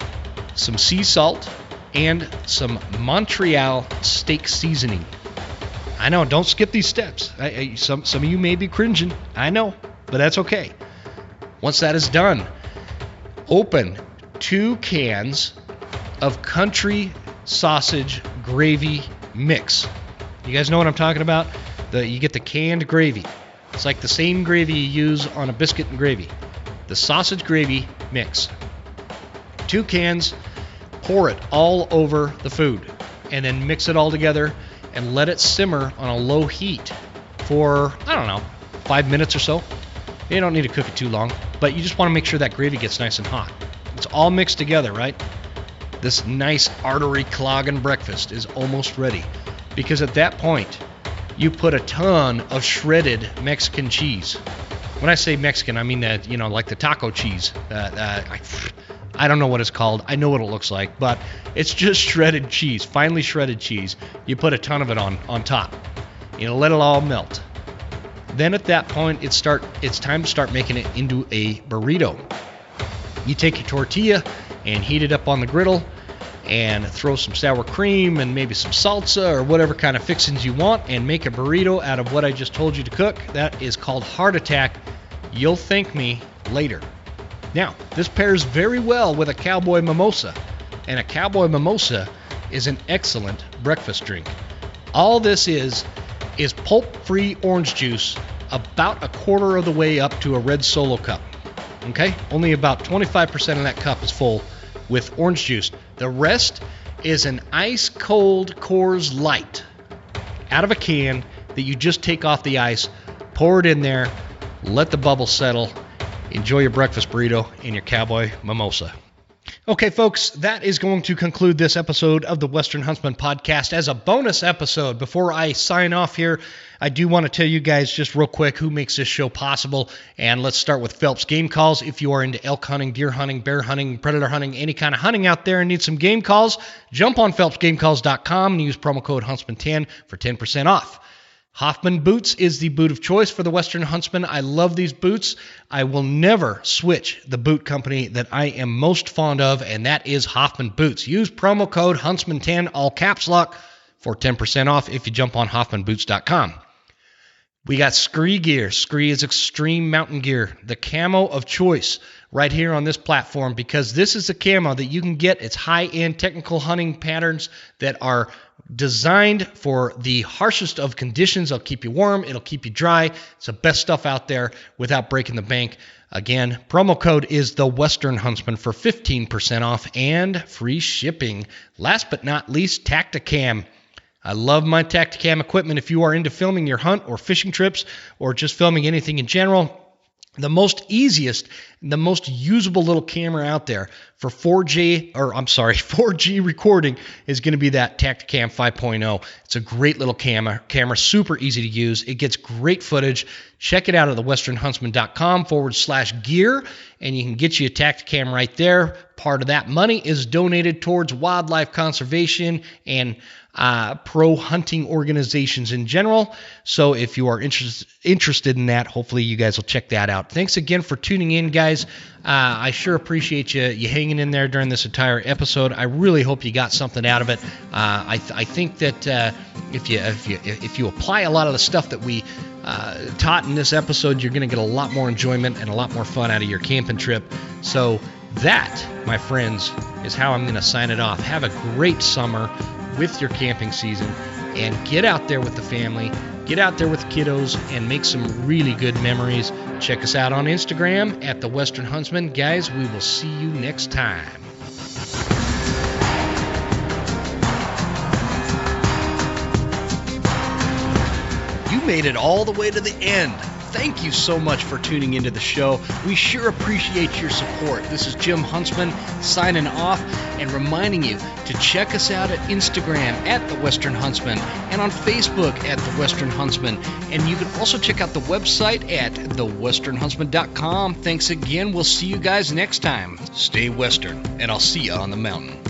some sea salt and some Montreal steak seasoning. I know, don't skip these steps. Some of you may be cringing. I know, but that's okay. Once that is done, open 2 cans of country sausage gravy mix. You guys know what I'm talking about? You get the canned gravy. It's like the same gravy you use on a biscuit and gravy. The sausage gravy mix. 2 cans, pour it all over the food, and then mix it all together and let it simmer on a low heat for, 5 minutes or so. You don't need to cook it too long, but you just want to make sure that gravy gets nice and hot. It's all mixed together, right? This nice artery clogging breakfast is almost ready, because at that point, you put a ton of shredded Mexican cheese. When I say Mexican, I mean that, like the taco cheese. I don't know what it's called. I know what it looks like, but it's just shredded cheese, finely shredded cheese. You put a ton of it on top. Let it all melt. Then at that point, it's time to start making it into a burrito. You take your tortilla and heat it up on the griddle and throw some sour cream and maybe some salsa or whatever kind of fixings you want and make a burrito out of what I just told you to cook. That is called Heart Attack. You'll thank me later. Now, this pairs very well with a Cowboy Mimosa, and a Cowboy Mimosa is an excellent breakfast drink. All this is pulp-free orange juice about a quarter of the way up to a red Solo cup. Okay? Only about 25% of that cup is full with orange juice. The rest is an ice-cold Coors Light out of a can that you just take off the ice, pour it in there, let the bubbles settle, enjoy your breakfast burrito and your Cowboy Mimosa. Okay, folks, that is going to conclude this episode of the Western Huntsman Podcast. As a bonus episode, before I sign off here, I do want to tell you guys just real quick who makes this show possible. And let's start with Phelps Game Calls. If you are into elk hunting, deer hunting, bear hunting, predator hunting, any kind of hunting out there and need some game calls, jump on PhelpsGameCalls.com and use promo code Huntsman10 for 10% off. Hoffman Boots is the boot of choice for the Western Huntsman. I love these boots. I will never switch the boot company that I am most fond of, and that is Hoffman Boots. Use promo code Huntsman10, all caps lock, for 10% off if you jump on HoffmanBoots.com. We got Scree Gear. Scree is extreme mountain gear, the camo of choice. right here on this platform, because this is a camo that you can get. It's high-end technical hunting patterns that are designed for the harshest of conditions. It'll keep you warm. It'll keep you dry. It's the best stuff out there without breaking the bank. Again, promo code is the Western Huntsman for 15% off and free shipping. Last but not least, Tacticam. I love my Tacticam equipment. If you are into filming your hunt or fishing trips or just filming anything in general, the most easiest, the most usable little camera out there for 4G recording is going to be that Tacticam 5.0. It's a great little camera, super easy to use. It gets great footage. Check it out at thewesternhuntsman.com/gear, and you can get you a Tacticam right there. Part of that money is donated towards wildlife conservation and pro hunting organizations in general. So if you are interested in that, hopefully you guys will check that out. Thanks again for tuning in, guys. I sure appreciate you hanging in there during this entire episode. I really hope you got something out of it. I think that if you apply a lot of the stuff that we taught in this episode, you're going to get a lot more enjoyment and a lot more fun out of your camping trip. So that, my friends, is how I'm going to sign it off. Have a great summer with your camping season, and get out there with the family, get out there with the kiddos, and make some really good memories. Check us out on Instagram at The Western Huntsman. Guys, we will see you next time. You made it all the way to the end. Thank you so much for tuning into the show. We sure appreciate your support. This is Jim Huntsman signing off and reminding you to check us out at Instagram at The Western Huntsman and on Facebook at The Western Huntsman. And you can also check out the website at thewesternhuntsman.com. Thanks again. We'll see you guys next time. Stay Western, and I'll see you on the mountain.